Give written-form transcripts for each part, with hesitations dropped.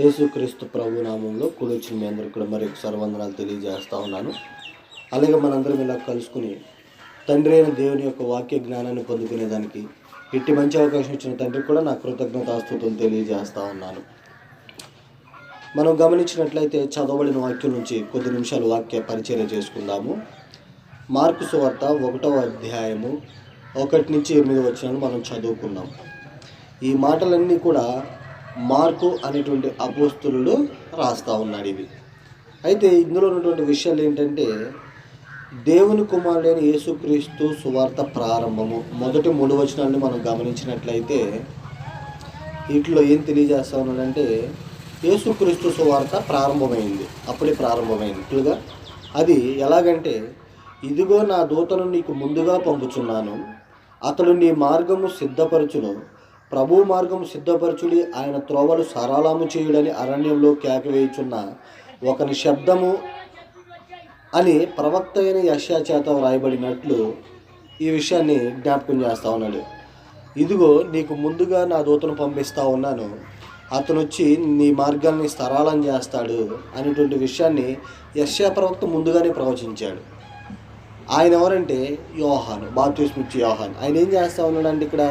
యేసుక్రీస్తు ప్రభు నామంలో కూడొచ్చిన మీ అందరికీ కూడా మరొకసారి వందనాలు తెలియజేస్తా ఉన్నాను. అలాగే మనందరం ఇలా కలుసుకుని తండ్రి అయిన దేవుని యొక్క వాక్య జ్ఞానాన్ని పొందుకునేదానికి ఇట్టి మంచి అవకాశం ఇచ్చిన తండ్రికి కూడా నా కృతజ్ఞతాస్తుతులు తెలియజేస్తా ఉన్నాను. మనం గమనించినట్లయితే చదవబడిన వాక్యం నుంచి కొద్ది నిమిషాలు వాక్య పరిచర్య చేసుకుందాము. మార్కు సువార్త 1వ అధ్యాయము 1 నుంచి 8 వచనాలు మనం చదువుకుందాం. ఈ మాటలన్నీ కూడా మార్కు అనేటువంటి అపోస్తలుడు రాస్తా ఉన్నాడు. ఇవి అయితే ఇందులో ఉన్నటువంటి విషయాలు ఏంటంటే, దేవుని కుమారుడైన యేసుక్రీస్తు సువార్త ప్రారంభము మొదటి 3 వచనాలను మనం గమనించినట్లయితే వీటిలో ఏం తెలియజేస్తా ఉన్నాడంటే, యేసుక్రీస్తు సువార్త ప్రారంభమైంది, అప్పుడే ప్రారంభమైనట్లుగా. అది ఎలాగంటే, ఇదిగో నా దూతను నీకు ముందుగా పంపుచున్నాను, అతడు నీ మార్గము సిద్ధపరచును, ప్రభు మార్గము సిద్ధపరచుడి, ఆయన త్రోవలు సరళము చేయుడని అరణ్యంలో కేకవేయుచున్న ఒకని శబ్దము అని ప్రవక్త అయిన యెషయా చేత వ్రాయబడినట్లు ఈ విషయాన్ని జ్ఞాపకం చేస్తూ ఉన్నాడు. ఇదిగో నీకు ముందుగా నా దూతను పంపిస్తూ ఉన్నాను, అతను వచ్చి నీ మార్గాన్ని సరళం చేస్తాడు అనేటువంటి విషయాన్ని యెషయా ప్రవక్త ముందుగానే ప్రవచించాడు. ఆయన ఎవరంటే యోహాను, బాప్తిస్మిచ్చే యోహాను. ఆయన ఏం చేస్తూ ఉన్నాడంటే, ఇక్కడ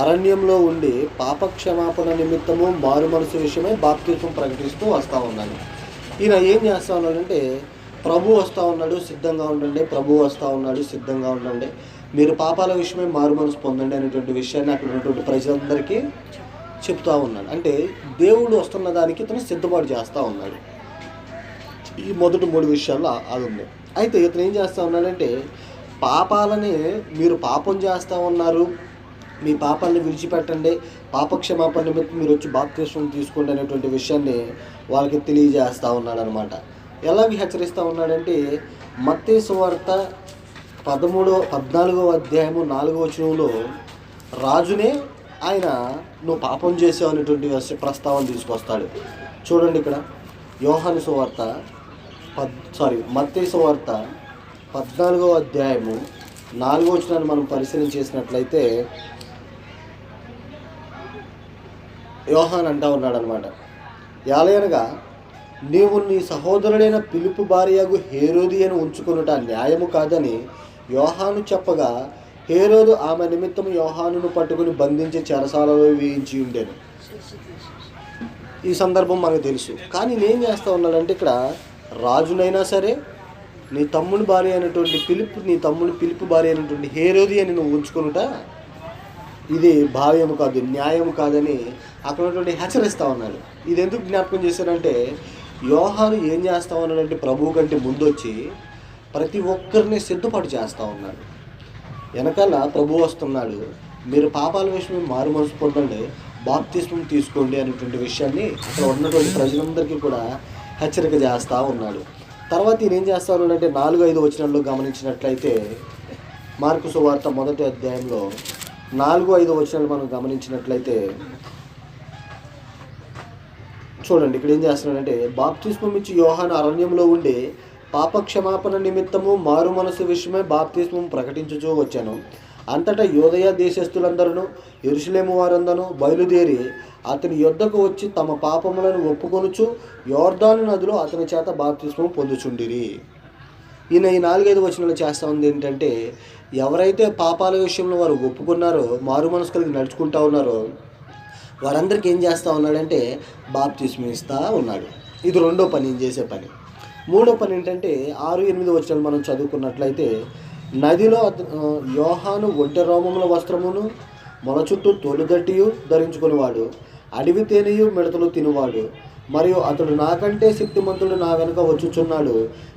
అరణ్యంలో ఉండి పాపక్షమాపణ నిమిత్తము మారు మనసు విషయమై బాప్తిస్మం ప్రకటిస్తూ వస్తూ ఉన్నాడు. ఈయన ఏం చేస్తూ ఉన్నాడంటే, ప్రభు వస్తూ ఉన్నాడు, సిద్ధంగా ఉండండి, ప్రభు వస్తూ ఉన్నాడు, సిద్ధంగా ఉండండి, మీరు పాపాల విషయమై మారు మనసు పొందండి అనేటువంటి విషయాన్ని అక్కడ ఉన్నటువంటి ప్రజలందరికీ చెప్తూ ఉన్నాడు. అంటే దేవుడు వస్తున్న దానికి ఇతను సిద్ధపాటు చేస్తూ ఉన్నాడు. ఈ మొదటి 3 విషయాల్లో అది ఉంది. అయితే ఇతను ఏం చేస్తూ ఉన్నాడంటే, పాపాలని మీరు పాపం చేస్తూ ఉన్నారు, మీ పాపాలను విడిచిపెట్టండి, పాపక్షమాపణ నిమిత్తం మీరు వచ్చి బాప్తిస్మం తీసుకోండి అనేటువంటి విషయాన్ని వాళ్ళకి తెలియజేస్తూ ఉన్నాడు అనమాట. ఎలాగ హెచ్చరిస్తూ ఉన్నాడంటే, మత్తయి సువార్త 14వ అధ్యాయము 4వ వచనంలో రాజునే ఆయన నువ్వు పాపం చేసావు అనేటువంటి ప్రస్తావన తీసుకొస్తాడు. చూడండి, ఇక్కడ యోహాను సువార్త మత్తయి సువార్త 14వ అధ్యాయము 4వ వచనాన్ని మనం పరిశీలన చేసినట్లయితే యోహాన్ అంటా ఉన్నాడు అనమాట, ఎలయనగా నీవు నీ సహోదరుడైన ఫిలిప్పు భార్యగు హేరోదియను ఉంచుకొనుట న్యాయము కాదని యోహాను చెప్పగా, హేరోదు ఆమె నిమిత్తం యోహానును పట్టుకుని బంధించి చెరసాలలో వేయించి ఉండేను. ఈ సందర్భం మనకు తెలుసు. కానీ నేను చేస్తూ ఉన్నాడంటే, ఇక్కడ రాజునైనా సరే నీ తమ్ముని భార్య అయినటువంటి నీ తమ్ముని ఫిలిప్పు భార్య అయినటువంటి హేరోదియని నువ్వు ఉంచుకొనుట ఇది భావ్యము కాదు, న్యాయము కాదని అక్కడ ఉన్నటువంటి హెచ్చరిస్తూ ఉన్నాడు. ఇది ఎందుకు జ్ఞాపకం చేశారంటే, యోహాను ఏం చేస్తూ ఉన్నాడంటే, ప్రభువు కంటే ముందు వచ్చి ప్రతి ఒక్కరిని సిద్ధపాటు చేస్తూ ఉన్నాడు. వెనకాల ప్రభు వస్తున్నాడు, మీరు పాపాల విషయమే మారు మనసు పొందండి, బాప్తిస్మం తీసుకోండి అనేటువంటి విషయాన్ని అక్కడ ఉన్నటువంటి ప్రజలందరికీ కూడా హెచ్చరిక చేస్తూ ఉన్నాడు. తర్వాత ఈయన ఏం చేస్తూ ఉన్నాడంటే, 4-5 వచనాల్లో గమనించినట్లయితే మార్కు సువార్త 1వ అధ్యాయంలో 4-5 వచనాలు మనం గమనించినట్లయితే చూడండి, ఇక్కడ ఏం చేస్తున్నాడంటే, బాప్తిస్మం ఇచ్చి యోహాను అరణ్యంలో ఉండి పాపక్షమాపణ నిమిత్తము మారు మనసు విషయమై బాప్తిస్మం ప్రకటించుచూ వచ్చాను. అంతటా యూదయ దేశస్థులందరూ యెరూషలేము వారందరూ బయలుదేరి అతని యొద్దకు వచ్చి తమ పాపములను ఒప్పుకొనుచు యోర్దాను నదిలో అతని చేత బాప్తిస్మం పొందుచుండిరి. ఈయన ఈ 4-5 వచనాలు చేస్తూ ఉంది ఏంటంటే, ఎవరైతే పాపాల విషయంలో వారు ఒప్పుకున్నారో, మారు మనసు కలిగి నడుచుకుంటూ ఉన్నారో వారందరికీ ఏం చేస్తూ ఉన్నాడంటే బాప్తిస్మం ఇస్తూ ఉన్నాడు. ఇది 2వ పని, ఏం చేసే పని. 3వ పని ఏంటంటే 6-8 వచనాలు మనం చదువుకున్నట్లయితే, నదిలో యోహాను ఒంటె రోమముల వస్త్రమును మొల చుట్టూ తొలిదట్టియు ధరించుకునేవాడు, అడవి తేనెయు మిడతలు తినువాడు, మరియు అతడు నాకంటే శక్తిమంతుడు నా వెనుక వచ్చుచున్నాడు,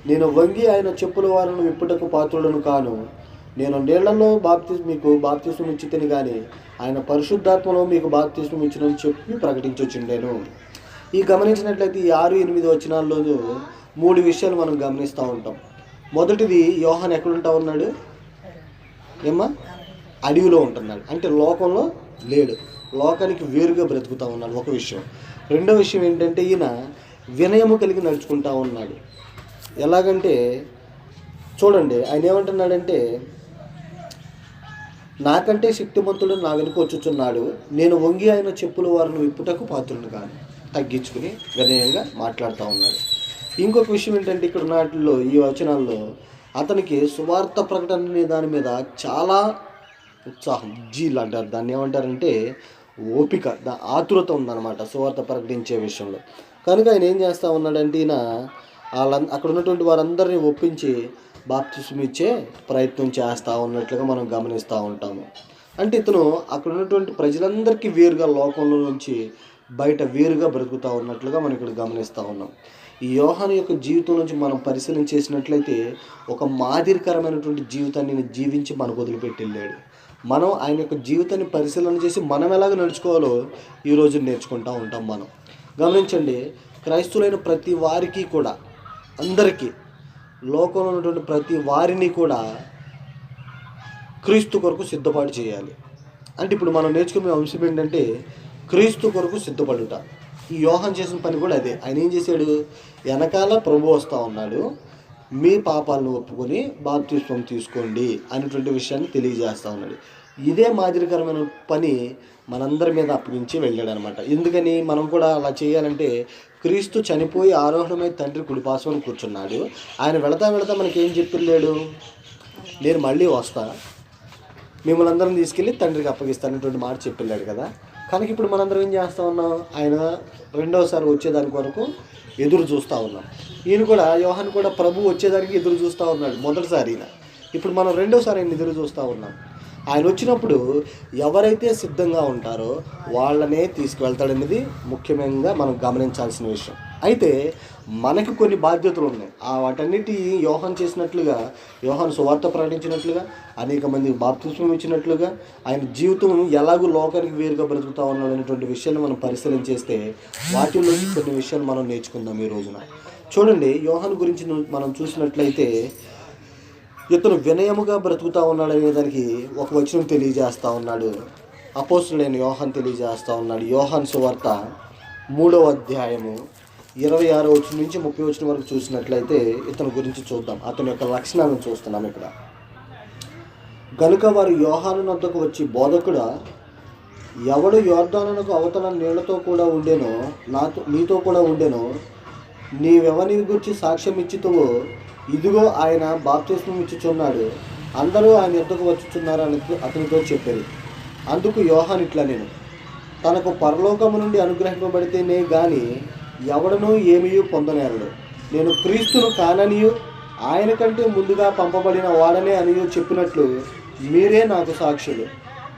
నేను వంగి ఆయన చెప్పుల వారిని విప్పుటకు పాత్రులను కాను, నేను నీళ్లలో మీకు బాప్తిస్మం ఇచ్చితిని కానీ ఆయన పరిశుద్ధాత్మలో మీకు బాప్తిస్మం ఇచ్చినని చెప్పి ప్రకటించుచుండెను. ఈ గమనించినట్లయితే ఈ 6-8 వచనాల్లో 3 విషయాలు మనం గమనిస్తూ ఉంటాం. మొదటిది, యోహాను ఎక్కడుంటా ఉన్నాడు ఏమ్మా? అడవిలో ఉంటున్నాడు, అంటే లోకంలో లేడు, లోకానికి వేరుగా బ్రతుకుతూ ఉన్నాడు, ఒక విషయం. 2వ విషయం ఏంటంటే, ఈయన వినయము కలిగి నడుచుకుంటా ఉన్నాడు. ఎలాగంటే చూడండి, ఆయన ఏమంటున్నాడంటే, నాకంటే శక్తిమంతుడు నా వెనుక వచ్చుచున్నాడు, నేను వంగి ఆయన చెప్పుల వారిని విప్పుటకు పాత్రుడు కాను. తగ్గించుకుని వినయంగా మాట్లాడుతూ ఉన్నాడు. ఇంకొక విషయం ఏంటంటే ఇక్కడ నాటిలో ఈ వచనాల్లో అతనికి సువార్త ప్రకటన అనే దాని మీద చాలా ఉత్సాహం, జీల్ అంటారు దాన్ని, ఏమంటారంటే ఓపిక, ఆతురత ఉందన్నమాట సువార్త ప్రకటించే విషయంలో. కనుక ఆయన ఏం చేస్తూ ఉన్నాడంటే ఈయన అక్కడ ఉన్నటువంటి వారందరినీ ఒప్పించి బాప్తిస్మం ఇచ్చే ప్రయత్నం చేస్తూ ఉన్నట్లుగా మనం గమనిస్తూ ఉంటాము. అంటే ఇతను అక్కడ ఉన్నటువంటి ప్రజలందరికీ వేరుగా, లోకంలో నుంచి బయట వేరుగా బ్రతుకుతూ ఉన్నట్లుగా మనం ఇక్కడ గమనిస్తూ ఉన్నాం. ఈ యోహాను యొక్క జీవితం నుంచి మనం పరిశీలన చేసినట్లయితే ఒక మాదిరికరమైనటువంటి జీవితాన్ని జీవించి మనకు వదిలిపెట్టి వెళ్ళాడు. మనం ఆయన యొక్క జీవితాన్ని పరిశీలన చేసి మనం ఎలాగ నడుచుకోవాలో ఈరోజు నేర్చుకుంటూ ఉంటాం. మనం గమనించండి, క్రైస్తవులైన ప్రతి వారికి కూడా, అందరికీ, లోకంలో ఉన్నటువంటి ప్రతి వారిని కూడా క్రీస్తు కొరకు సిద్ధపాటు చేయాలి. అంటే ఇప్పుడు మనం నేర్చుకునే అంశం ఏంటంటే క్రీస్తు కొరకు సిద్ధపడుట. ఈ యోహాను చేసిన పని కూడా అదే. ఆయన ఏం చేశాడు, వెనకాల ప్రభు వస్తూ ఉన్నాడు, మీ పాపాలను ఒప్పుకొని బాప్తిస్మం తీసుకోండి అనేటువంటి విషయాన్ని తెలియజేస్తూ ఉన్నాడు. ఇదే మాదిరికరమైన పని మనందరి మీద అప్పగించి వెళ్ళాడు అనమాట. ఎందుకని మనం కూడా అలా చేయాలంటే, క్రీస్తు చనిపోయి ఆరోహణమై తండ్రి కుడిపార్శ్వన కూర్చున్నాడు. ఆయన వెళతా మనకి ఏం చెప్పిల్లాడు, నేను మళ్ళీ వస్తా, మిమ్మల్ని అందరం తీసుకెళ్ళి తండ్రికి అప్పగిస్తానటువంటి మాట చెప్పిల్లాడు కదా. కనుక ఇప్పుడు మనందరం ఏం చేస్తూ ఉన్నాం, ఆయన రెండవసారి వచ్చేదాని కొరకు ఎదురు చూస్తూ ఉన్నాం. ఈయన కూడా, యోహాను కూడా ప్రభు వచ్చేదానికి ఎదురు చూస్తూ ఉన్నాడు మొదటిసారి. ఈయన ఇప్పుడు మనం రెండోసారి ఆయన ఎదురు చూస్తూ ఉన్నాం. ఆయన వచ్చినప్పుడు ఎవరైతే సిద్ధంగా ఉంటారో వాళ్ళనే తీసుకువెళ్తాడనేది ముఖ్యంగా మనం గమనించాల్సిన విషయం. అయితే మనకు కొన్ని బాధ్యతలు ఉన్నాయి. వాటన్నిటి యోహాను చేసినట్లుగా, యోహాను సువార్త ప్రకటించినట్లుగా, అనేక మందికి బాప్తిస్మం ఇచ్చినట్లుగా, ఆయన జీవితం ఎలాగూ లోకానికి వేరుగా బ్రతుకుతా ఉన్నాడు అనేటువంటి విషయాన్ని మనం పరిశీలన చేస్తే వాటిల్లోంచి కొన్ని విషయాలు మనం నేర్చుకుందాం ఈ రోజున. చూడండి, యోహాను గురించి మనం చూసినట్లయితే ఇతను వినయముగా బ్రతుకుతూ ఉన్నాడు అనే దానికి ఒక వచనం తెలియజేస్తూ ఉన్నాడు. అపోస్తులైన యోహాను తెలియజేస్తూ ఉన్నాడు. యోహాను సువార్త 3వ అధ్యాయము 26వ వచనం నుంచి 30వ వచనం వరకు చూసినట్లయితే ఇతని గురించి చూద్దాం. అతని యొక్క లక్షణాలను చూస్తున్నాం ఇక్కడ. గనుక వారు యోహాను వద్దకు వచ్చి, బోధకుడా, ఎవడు యోర్దానునకు అవతల నీళ్లతో కూడా ఉండేనో, నీతో కూడా ఉండేనో, నీవెవని గురించి సాక్ష్యం ఇచ్చితువో, ఇదిగో ఆయన బాప్తిస్మం ఇచ్చుచున్నాడు, అందరూ ఆయన యొద్దకు వచ్చుచున్నారు అని అతనితో చెప్పారు. అందుకు యోహాను ఇట్లా, నేను తనకు పరలోకము నుండి అనుగ్రహింపబడితేనే గాని ఎవడనూ ఏమీ పొందనేరడు. నేను క్రీస్తును కాననియు ఆయన కంటే ముందుగా పంపబడిన వాడనే అనియు చెప్పినట్లు మీరే నాకు సాక్షులు.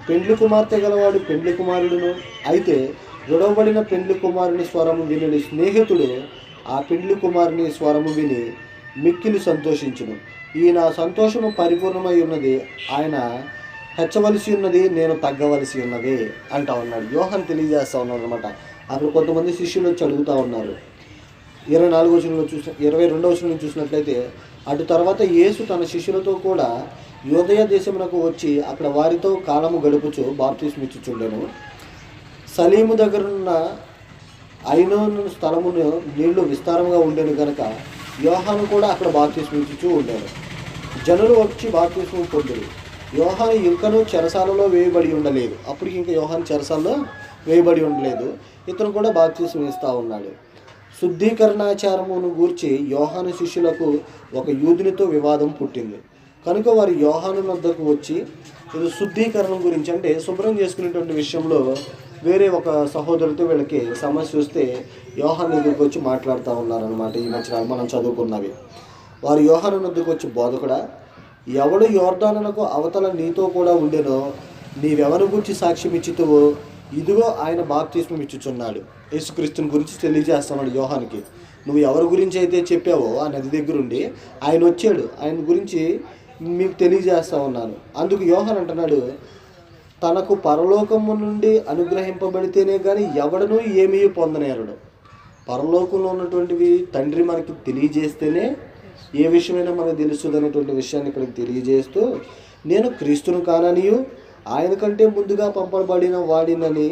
పెండ్లి కుమార్తె గలవాడు పెండ్లి కుమారుడును, అయితే విడవబడిన పెండ్లి కుమారుని స్వరము విని స్నేహితుడు ఆ పెండ్లి కుమారుని స్వరము విని మిక్కిలి సంతోషించును. ఈ నా సంతోషము పరిపూర్ణమై ఉన్నది, ఆయన హెచ్చవలసి ఉన్నది, నేను తగ్గవలసి ఉన్నది అంటా ఉన్నాడు. యోహాను తెలియజేస్తూ ఉన్నాడు అనమాట. అక్కడ కొంతమంది శిష్యులు వచ్చి అడుగుతూ ఉన్నారు. 22వ వచనంలో చూసినట్లయితే, అటు తర్వాత యేసు తన శిష్యులతో కూడా యూదయ దేశమునకు వచ్చి అక్కడ వారితో కాలము గడుపుచు బాప్తిస్మం ఇచ్చుచుండెను. సలీము దగ్గరున్న ఐనోను స్థలమును నీళ్లు విస్తారంగా ఉండేను కనుక యోహాను కూడా అక్కడ బాప్తిస్మం ఇచ్చుచూ ఉండేను. జనులు వచ్చి బాప్తిస్మం పొందురు. యోహాను ఇంకనూ చెరసాలలో వేయబడి ఉండలేదు. అప్పటికి ఇంకా యోహాను చెరసాలలో వేయబడి ఉండలేదు. ఇతను కూడా బాప్తిస్మం ఇస్తూ ఉన్నాడు. శుద్ధీకరణాచారమును గూర్చి యోహాను శిష్యులకు ఒక యూదునితో వివాదం పుట్టింది. కనుక వారు యోహాను వద్దకు వచ్చి, ఇది శుద్ధీకరణం గురించి, అంటే శుభ్రం చేసుకునేటువంటి విషయంలో వేరే ఒక సహోదరుడితో వీళ్ళకి సమస్య వస్తే యోహాను దగ్గరికి వచ్చి మాట్లాడుతూ ఉన్నారనమాట. ఈ మధ్య మనం చదువుకున్నవి. వారు యోహాను వద్దకు వచ్చి, బోధకుడా, ఎవడు యోర్దానునకు అవతల నీతో కూడా ఉండేనో, నీవెవరి గురించి సాక్ష్యం ఇచ్చితువో, ఇదిగో ఆయన బాప్తిస్మం ఇచ్చుచున్నాడు. యేసుక్రీస్తుని గురించి తెలియజేస్తున్నాడు యోహానుకి. నువ్వు ఎవరి గురించి అయితే చెప్పావో ఆ నది దగ్గరుండి ఆయన వచ్చాడు, ఆయన గురించి మీకు తెలియజేస్తా ఉన్నాను. అందుకు యోహాను అంటున్నాడు, తనకు పరలోకము నుండి అనుగ్రహింపబడితేనే కానీ ఎవడనూ ఏమీ పొందనేరడు. పరలోకంలో ఉన్నటువంటివి తండ్రి మనకి తెలియజేస్తేనే ఏ విషయమైనా మనకు తెలుస్తుంది అనేటువంటి విషయాన్ని ఇక్కడ తెలియజేస్తూ, నేను క్రీస్తును కాననియు ఆయన కంటే ముందుగా పంపబడిన వాడినని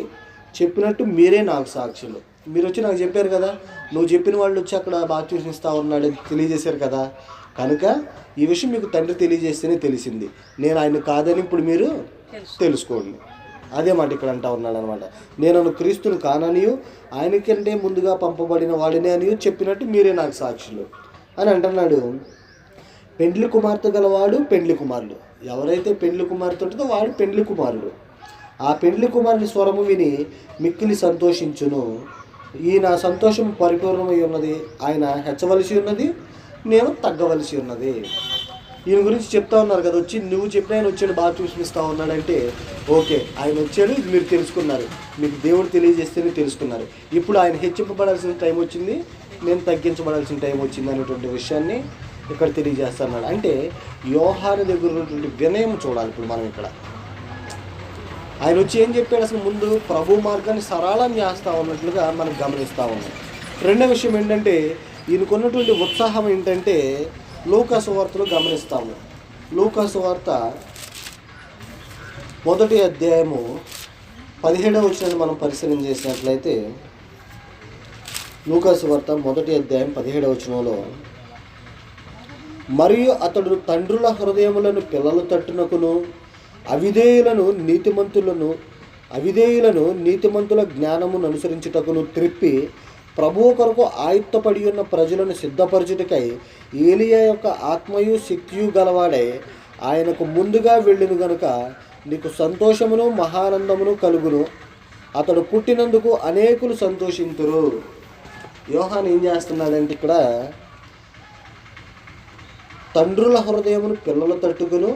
చెప్పినట్టు మీరే నాకు సాక్షులు. మీరు వచ్చి నాకు చెప్పారు కదా, నువ్వు చెప్పిన వాళ్ళు వచ్చి అక్కడ బాప్తిస్మం ఇస్తా ఉన్నాడు తెలియజేశారు కదా, కనుక ఈ విషయం మీకు తండ్రి తెలియజేస్తేనే తెలిసింది. నేను ఆయన కాదని ఇప్పుడు మీరు తెలుసుకోండి అదే మాట ఇక్కడ అంటా ఉన్నాడు అనమాట. నేను క్రీస్తుని కాననియు ఆయనకంటే ముందుగా పంపబడిన వాడిని అని చెప్పినట్టు మీరే నాకు సాక్షులు అని అంటున్నాడు. పెండ్లి కుమార్తె గలవాడు పెండ్లి కుమారుడు. ఎవరైతే పెండ్లి కుమార్తె ఉంటుందో వాడు పెండ్లి కుమారుడు. ఆ పెండ్లి కుమారుని స్వరము విని మిక్కిలి సంతోషించును. ఈ నా సంతోషం పరిపూర్ణమై ఉన్నది. ఆయన హెచ్చవలసి ఉన్నది, నేను తగ్గవలసి ఉన్నది. ఈయన గురించి చెప్తా ఉన్నారు కదా, వచ్చి నువ్వు చెప్పిన ఆయన వచ్చాడు బాగా చూపిస్తూ ఉన్నాడంటే ఓకే, ఆయన వచ్చాడు, ఇది మీరు తెలుసుకున్నారు, మీకు దేవుడు తెలియజేస్తేనే తెలుసుకున్నారు. ఇప్పుడు ఆయన హెచ్చింపబడాల్సిన టైం వచ్చింది, నేను తగ్గించబడాల్సిన టైం వచ్చింది అనేటువంటి విషయాన్ని ఇక్కడ తెలియజేస్తున్నాడు. అంటే యోహాను దగ్గర ఉన్నటువంటి వినయం చూడాలి. ఇప్పుడు మనం ఇక్కడ ఆయన వచ్చి ఏం చెప్పాడు, అసలు ముందు ప్రభు మార్గాన్ని సరళం చేస్తూ ఉన్నట్లుగా మనం గమనిస్తూ ఉన్నాం. రెండో విషయం ఏంటంటే ఈయనకున్నటువంటి ఉత్సాహం ఏంటంటే లూకా సువార్తలో గమనిస్తాము. లూకా సువార్త 1వ అధ్యాయము 17వ వచనాన్ని మనం పరిశీలన చేసినట్లయితే, లూకా సువార్త 1వ అధ్యాయం 17వ వచనంలో, మరియు అతడు తండ్రుల హృదయములను పిల్లల తట్టునకును అవిధేయులను నీతిమంతుల జ్ఞానమును అనుసరించుటకును త్రిప్పి ప్రభువు కొరకు ఆయుత్తపడి ఉన్న ప్రజలను సిద్ధపరచుటకై ఏలియా యొక్క ఆత్మయు శక్తియు గలవాడై ఆయనకు ముందుగా వెళ్ళిను గనుక నీకు సంతోషమును మహానందమును కలుగును. అతడు పుట్టినందుకు అనేకులు సంతోషింతురు. యోహాను ఏం చేస్తున్నాడంటే ఇక్కడ తండ్రుల హృదయమును పిల్లల తట్టుకును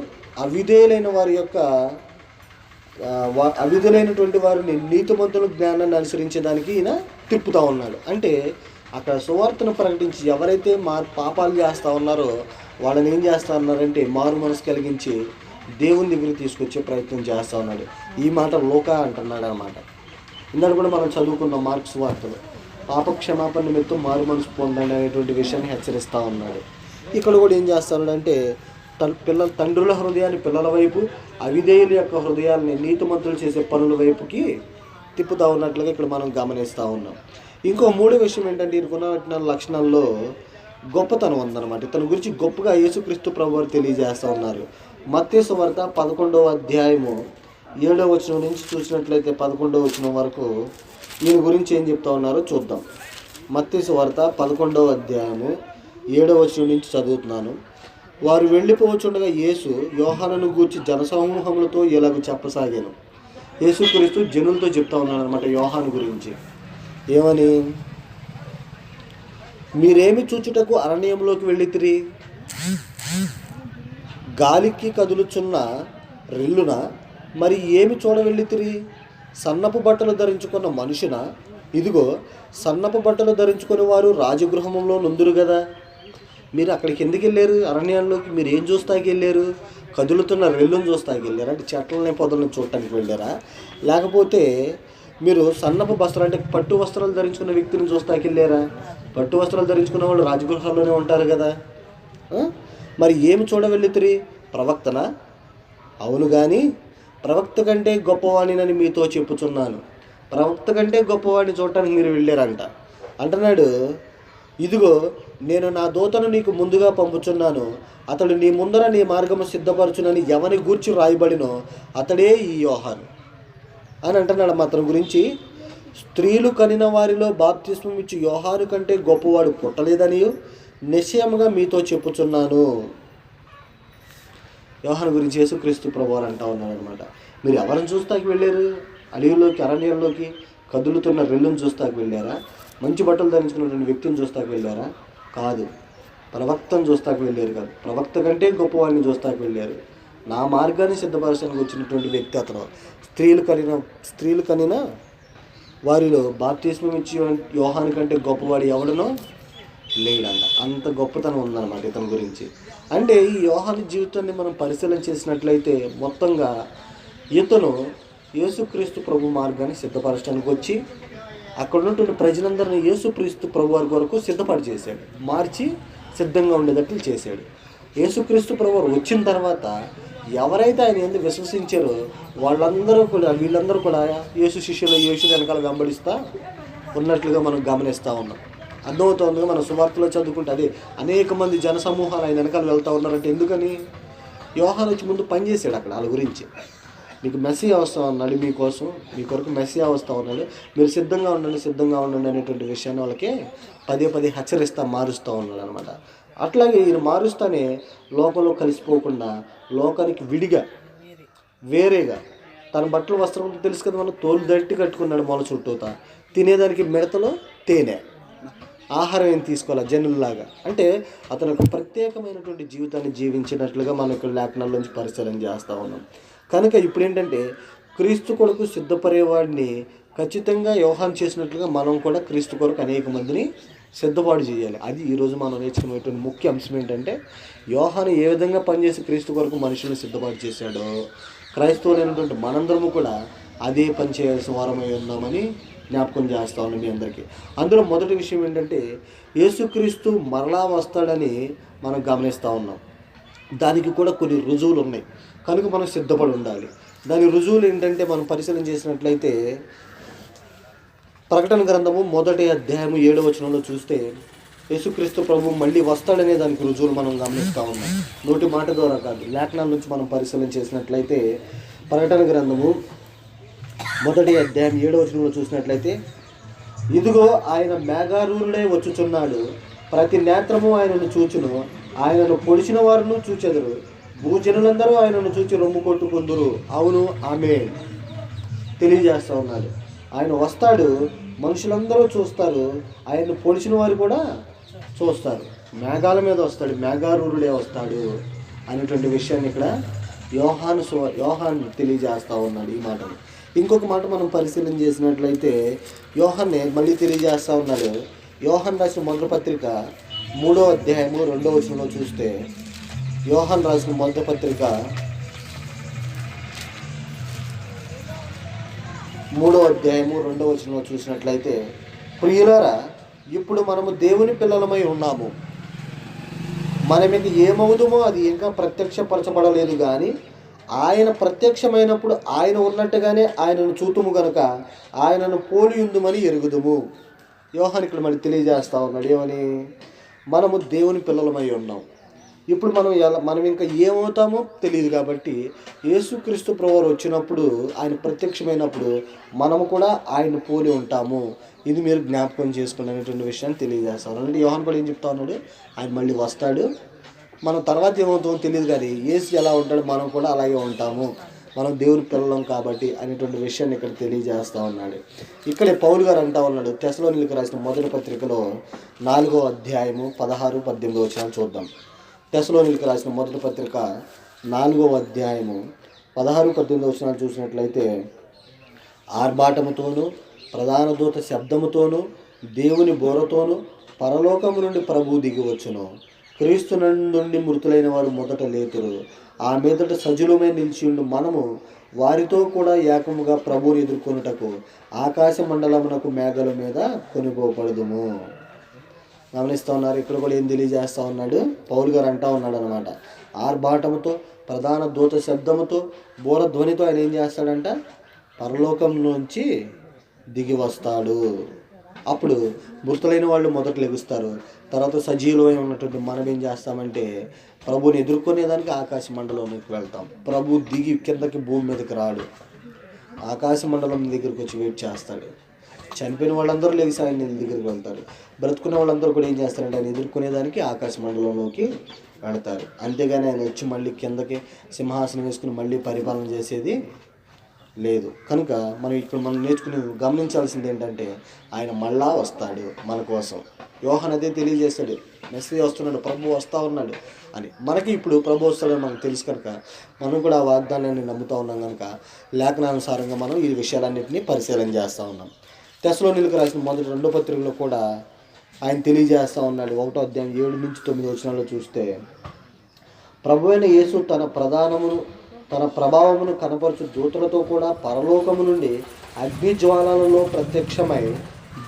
అవిధేయులైన వారి యొక్క అవిధులైనటువంటి వారిని నీతిమంతుల జ్ఞానాన్ని అనుసరించేదానికి ఈయన తిప్పుతూ ఉన్నాడు. అంటే అక్కడ సువార్తను ప్రకటించి ఎవరైతే పాపాలు చేస్తూ ఉన్నారో వాళ్ళని ఏం చేస్తూ ఉన్నారంటే మారు మనసు కలిగించి దేవుని దగ్గరికి తీసుకొచ్చే ప్రయత్నం చేస్తూ ఉన్నాడు. ఈ మాట లోకా అంటున్నాడు అన్నమాట. ఇందాక కూడా మనం చదువుకున్నాం మార్క్స్ వార్తలు, పాప క్షమాపణ నిమిత్తం మారు మనసు పొందండి అనేటువంటి విషయాన్ని హెచ్చరిస్తూ ఉన్నాడు. ఇక్కడ కూడా ఏం చేస్తున్నాడంటే తండ్రుల హృదయాన్ని పిల్లల వైపు, అవిధేయుల యొక్క హృదయాల్ని నీతిమంతులు చేసే పనుల వైపుకి తిప్పుతూ ఉన్నట్లుగా ఇక్కడ మనం గమనిస్తూ ఉన్నాం. ఇంకో మూడో విషయం ఏంటంటే ఈయనకున్న లక్షణాల్లో గొప్పతనం ఉందన్నమాట. ఇతని గురించి గొప్పగా యేసుక్రీస్తు ప్రభువారు తెలియజేస్తూ ఉన్నారు. మత్తయి సువార్త 11వ అధ్యాయము 7వ వచనం నుంచి చూసినట్లయితే 11వ వచనం వరకు ఈయన గురించి ఏం చెప్తా ఉన్నారో చూద్దాం. మత్తయి సువార్త 11వ అధ్యాయము 7వ వచనం నుంచి చదువుతున్నాను. వారు వెళ్ళిపోవచ్చుండగా యేసు యోహానును గూర్చి జనసమూహములతో ఇలాగ చెప్పసాగాను. యేసుక్రీస్తు జనులతో చెప్తా ఉన్నాడు అనమాట యోహాను గురించి. ఏమని? మీరేమి చూచుటకు అరణ్యంలోకి వెళ్ళితిరి? గాలికి కదులుచున్న రెల్లున? మరి ఏమి చూడ వెళ్ళితిరి? సన్నపు బట్టలు ధరించుకున్న మనుషున? ఇదిగో సన్నపు బట్టలు ధరించుకుని వారు రాజగృహంలో నుందురు కదా. మీరు అక్కడికి ఎందుకు వెళ్ళారు? అరణ్యాల్లోకి మీరు ఏం చూస్తాకి వెళ్ళారు? కదులుతున్న రెల్లును చూస్తాకి వెళ్ళారా? అంటే చెట్లని పొదలను చూడటానికి వెళ్ళారా? లేకపోతే మీరు సన్నపు వస్త్రాలు అంటే పట్టు వస్త్రాలు ధరించుకున్న వ్యక్తిని చూస్తాకి వెళ్ళారా? పట్టు వస్త్రాలు ధరించుకున్న వాళ్ళు రాజగృహాల్లోనే ఉంటారు కదా. మరి ఏమి చూడ వెళ్ళితిరి? ప్రవక్తనా? అవును కానీ ప్రవక్త కంటే గొప్పవాడినని మీతో చెప్పుచున్నాను. ప్రవక్త కంటే గొప్పవాడిని చూడటానికి మీరు వెళ్ళారంట. అంటున్నాడు, ఇదిగో నేను నా దూతను నీకు ముందుగా పంపుచున్నాను, అతడు నీ ముందర నీ మార్గము సిద్ధపరచునని ఎవని గూర్చి రాయబడినో అతడే ఈ యోహాను అని అంటున్నాడు. అతని గురించి స్త్రీలు కనిన వారిలో బాప్తిస్మం ఇచ్చి యోహాను కంటే గొప్పవాడు పుట్టలేదని నిశ్చయముగా మీతో చెప్పుచున్నాను. యోహాను గురించి యేసుక్రీస్తు ప్రభువారు అంటా ఉన్నాడు అనమాట. మీరు ఎవరిని చూస్తాకి వెళ్ళారు? అడవిలోకి, అరణ్యంలోకి కదులుతున్న రెల్లును చూస్తాకి వెళ్ళారా? మంచి బట్టలు ధరించుకున్నటువంటి వ్యక్తిని చూస్తాకి వెళ్ళారా? కాదు. ప్రవక్తను చూస్తాకి వెళ్ళారు కాదు, ప్రవక్త కంటే గొప్పవాడిని చూస్తాకి వెళ్ళారు. నా మార్గాన్ని సిద్ధపరచడానికి వచ్చినటువంటి వ్యక్తి అతను. స్త్రీలు కనిన వారిలో బాప్తిస్మం ఇచ్చి యోహాను కంటే గొప్పవాడు ఎవడనో లేడంట. అంత గొప్పతనం ఉందన్నమాట ఇతని గురించి. అంటే ఈ యోహాను జీవితాన్ని మనం పరిశీలన చేసినట్లయితే మొత్తంగా ఇతను యేసుక్రీస్తు ప్రభు మార్గాన్ని సిద్ధపరచడానికి వచ్చి అక్కడ ఉన్నటువంటి ప్రజలందరినీ యేసుక్రీస్తు ప్రభు వారి కొరకు సిద్ధపడి చేశాడు, మార్చి సిద్ధంగా ఉండేటట్లు చేశాడు. యేసుక్రీస్తు ప్రభు వారు వచ్చిన తర్వాత ఎవరైతే ఆయన ఎందుకు విశ్వసించారో వీళ్ళందరూ కూడా యేసు శిష్యులు యేసు వెనకాల వెంబడిస్తూ ఉన్నట్లుగా మనం గమనిస్తూ ఉన్నాం. అర్థమవుతుందిగా మన సువార్తలో చదువుకుంటే అదే అనేక మంది జనసమూహాలు ఆయన వెనకాల వెళ్తూ ఉన్నారంటే ఎందుకని? యోహాను వచ్చి ముందు పనిచేశాడు అక్కడ వాళ్ళ గురించి. మీకు మెస్సియా వస్తూ ఉన్నాడు, మీ కొరకు మెస్సియా వస్తూ ఉన్నాడు, మీరు సిద్ధంగా ఉండండి అనేటువంటి విషయాన్ని వాళ్ళకి పదే పదే మారుస్తూ ఉన్నాడు అనమాట. అట్లాగే ఈయన మారుస్తానే లోకంలో కలిసిపోకుండా లోకానికి విడిగా వేరేగా తన బట్టలు వస్త్రం తెలుసు కదా, మనం తోలు దట్టి కట్టుకున్నాడు మొల చుట్టూతా, తినేదానికి మిడతలో తేనె, ఆహారం ఏం తీసుకోవాలి జనుల్లాగా. అంటే అతను ఒక ప్రత్యేకమైనటువంటి జీవితాన్ని జీవించినట్లుగా మనం ఇక్కడ లేఖనాల్లోంచి పరిశీలన చేస్తూ ఉన్నాం. కనుక ఇప్పుడు ఏంటంటే క్రీస్తు కొరకు సిద్ధపడేవాడిని ఖచ్చితంగా యోహాను చేసినట్లుగా మనం కూడా క్రీస్తు కొరకు అనేక మందిని సిద్ధపాటు చేయాలి. అది ఈరోజు మనం నేర్చుకునేటువంటి ముఖ్య అంశం ఏంటంటే, యోహాను ఏ విధంగా పనిచేసి క్రీస్తు కొరకు మనుషులను సిద్ధపాటు చేశాడో క్రైస్తవులైనటువంటి మనందరము కూడా అదే పని చేయాల్సిన వారమై ఉన్నామని జ్ఞాపకం చేస్తా ఉన్నాం మీ అందరికీ. అందులో మొదటి విషయం ఏంటంటే, యేసుక్రీస్తు మరలా వస్తాడని మనం గమనిస్తూ ఉన్నాం. దానికి కూడా కొన్ని రుజువులు ఉన్నాయి, కనుక మనం సిద్ధపడి ఉండాలి. దాని రుజువులు ఏంటంటే మనం పరిశీలన చేసినట్లయితే ప్రకటన గ్రంథము 1వ అధ్యాయము 7వ వచనంలో చూస్తే యేసుక్రీస్తు ప్రభు మళ్ళీ వస్తాడనే దానికి రుజువులు మనం గమనిస్తూ ఉన్నాం. నోటి మాట ద్వారా కాదు, లేఖనాల నుంచి మనం పరిశీలన చేసినట్లయితే ప్రకటన గ్రంథము 1వ అధ్యాయం 7వ వచనంలో చూసినట్లయితే, ఇదిగో ఆయన మేఘారూఢుడై వచ్చుచున్నాడు, ప్రతి నేత్రము ఆయనను చూచును, ఆయనను పొడిచిన వారును చూచెదరు, భూజనులందరూ ఆయనను చూచి రొమ్ము కొట్టుకుందురు. అవును, ఆమేన్ తెలియజేస్తూ ఉన్నాడు. ఆయన వస్తాడు, మనుషులందరూ చూస్తారు, ఆయన్ని పొడిచిన వారు కూడా చూస్తారు. మేఘాల మీద వస్తాడు, మేఘారూఢుడే వస్తాడు అనేటువంటి విషయాన్ని ఇక్కడ యోహాను తెలియజేస్తూ ఉన్నాడు ఈ మాటను. ఇంకొక మాట మనం పరిశీలన చేసినట్లయితే యోహాన్నే మళ్ళీ తెలియజేస్తూ ఉన్నాడు. యోహాను రాసిన మొదటి పత్రిక 3వ అధ్యాయము 2వ వచనంలో చూస్తే, యోహాను రాసిన మొదటి పత్రిక 3వ అధ్యాయము 2వ వచనంలో చూసినట్లయితే, ప్రియులారా, ఇప్పుడు మనము దేవుని పిల్లలమై ఉన్నాము, మన మీద ఏమవుదుమో అది ఇంకా ప్రత్యక్షపరచబడలేదు, కానీ ఆయన ప్రత్యక్షమైనప్పుడు ఆయన ఉన్నట్టుగానే ఆయనను చూతుము గనుక ఆయనను పోలియుందుమని ఎరుగుదుము. యోహాను ఇక్కడ మళ్ళీ తెలియజేస్తా ఉన్నాడు ఏమని, మనము దేవుని పిల్లలమై ఉన్నాం. ఇప్పుడు మనం ఇంకా ఏమవుతామో తెలియదు కాబట్టి యేసుక్రీస్తు ప్రభువారు వచ్చినప్పుడు, ఆయన ప్రత్యక్షమైనప్పుడు మనము కూడా ఆయన పోలి ఉంటాము. ఇది మీరు జ్ఞాపకం చేసుకుని అనేటువంటి విషయాన్ని తెలియజేస్తాను. అంటే యోహాను కూడా ఏం చెప్తా ఉన్నాడు, ఆయన మళ్ళీ వస్తాడు, మనం తర్వాత ఏమవుతామో తెలియదు, కానీ యేసు ఎలా ఉంటాడు మనం కూడా అలాగే ఉంటాము, మనం దేవుని పిల్లలం కాబట్టి అనేటువంటి విషయాన్ని ఇక్కడ తెలియజేస్తూ ఉన్నాడు. ఇక్కడే పౌలు గారు అంటా ఉన్నాడు, తెస్సలోనికీయులకు రాసిన మొదటి పత్రికలో 4వ అధ్యాయము 16-18 వచనాలు చూద్దాం. తెస్సలోనికీయులకు రాసిన మొదటి పత్రిక 4వ అధ్యాయము 16-18 వచనాలు చూసినట్లయితే, ఆర్భాటముతోనూ ప్రధాన దూత శబ్దముతోనూ దేవుని బోరతోనూ పరలోకము నుండి ప్రభువు దిగివచ్చును, క్రీస్తు నుండి మృతులైన వారు మొదట లేతురు, ఆ మీదట సజీవమై నిలిచియుండు మనము వారితో కూడా ఏకముగా ప్రభువుని ఎదుర్కొనుటకు ఆకాశ మండలమునకు మేఘాల మీద కొనిపోబడదుము. గమనిస్తూ ఉన్నారు. ఇక్కడ కూడా ఏం తెలియజేస్తూ ఉన్నాడు, పౌలు గారు అంటా ఉన్నాడు అనమాట, ఆర్భాటముతో ప్రధాన దూత శబ్దముతో బోర ధ్వనితో ఆయన ఏం చేస్తాడంట, పరలోకం నుంచి దిగి వస్తాడు. అప్పుడు మృతులైన వాళ్ళు మొదట లెగుస్తారు, తర్వాత సజీవులై ఉన్నటువంటి మనం ఏం చేస్తామంటే ప్రభువుని ఎదుర్కొనేదానికి ఆకాశ మండలంలోకి వెళ్తాం. ప్రభు దిగి కిందకి భూమి మీదకి రాడు, ఆకాశ మండలం దగ్గరికి వచ్చి వెయిట్ చేస్తాడు. చనిపోయిన వాళ్ళందరూ లేచి ఆయన దగ్గరికి వెళ్తారు, బ్రతుకున్న వాళ్ళందరూ కూడా ఏం చేస్తారంటే ఆయన ఎదుర్కొనేదానికి ఆకాశ మండలంలోకి వెళతారు. అంతేగాని ఆయన వచ్చి మళ్ళీ కిందకి సింహాసనం వేసుకుని మళ్ళీ పరిపాలన చేసేది లేదు. కనుక మనం గమనించాల్సింది ఏంటంటే ఆయన మళ్ళా వస్తాడు మన కోసం. యోహాను అదే తెలియజేస్తాడు, మెస్సీయా వస్తున్నాడు, ప్రభు వస్తూ ఉన్నాడు అని. మనకి ఇప్పుడు ప్రభు వస్తాడని మనకు తెలుసు కనుక మనం కూడా ఆ వాగ్దానాన్ని నమ్ముతూ ఉన్నాం కనుక లేఖనానుసారంగా మనం ఈ విషయాలన్నింటినీ పరిశీలన చేస్తూ ఉన్నాం. తెస్సలోనికీయులకు రాసిన మొదటి 2వ పత్రికలో కూడా ఆయన తెలియజేస్తూ ఉన్నాడు. 1వ అధ్యాయం 7-9 వచనాల్లో చూస్తే, ప్రభువైన యేసు తన ప్రభావమును కనపరచు దూతలతో కూడా పరలోకము నుండి అగ్ని జ్వాలలలో ప్రత్యక్షమై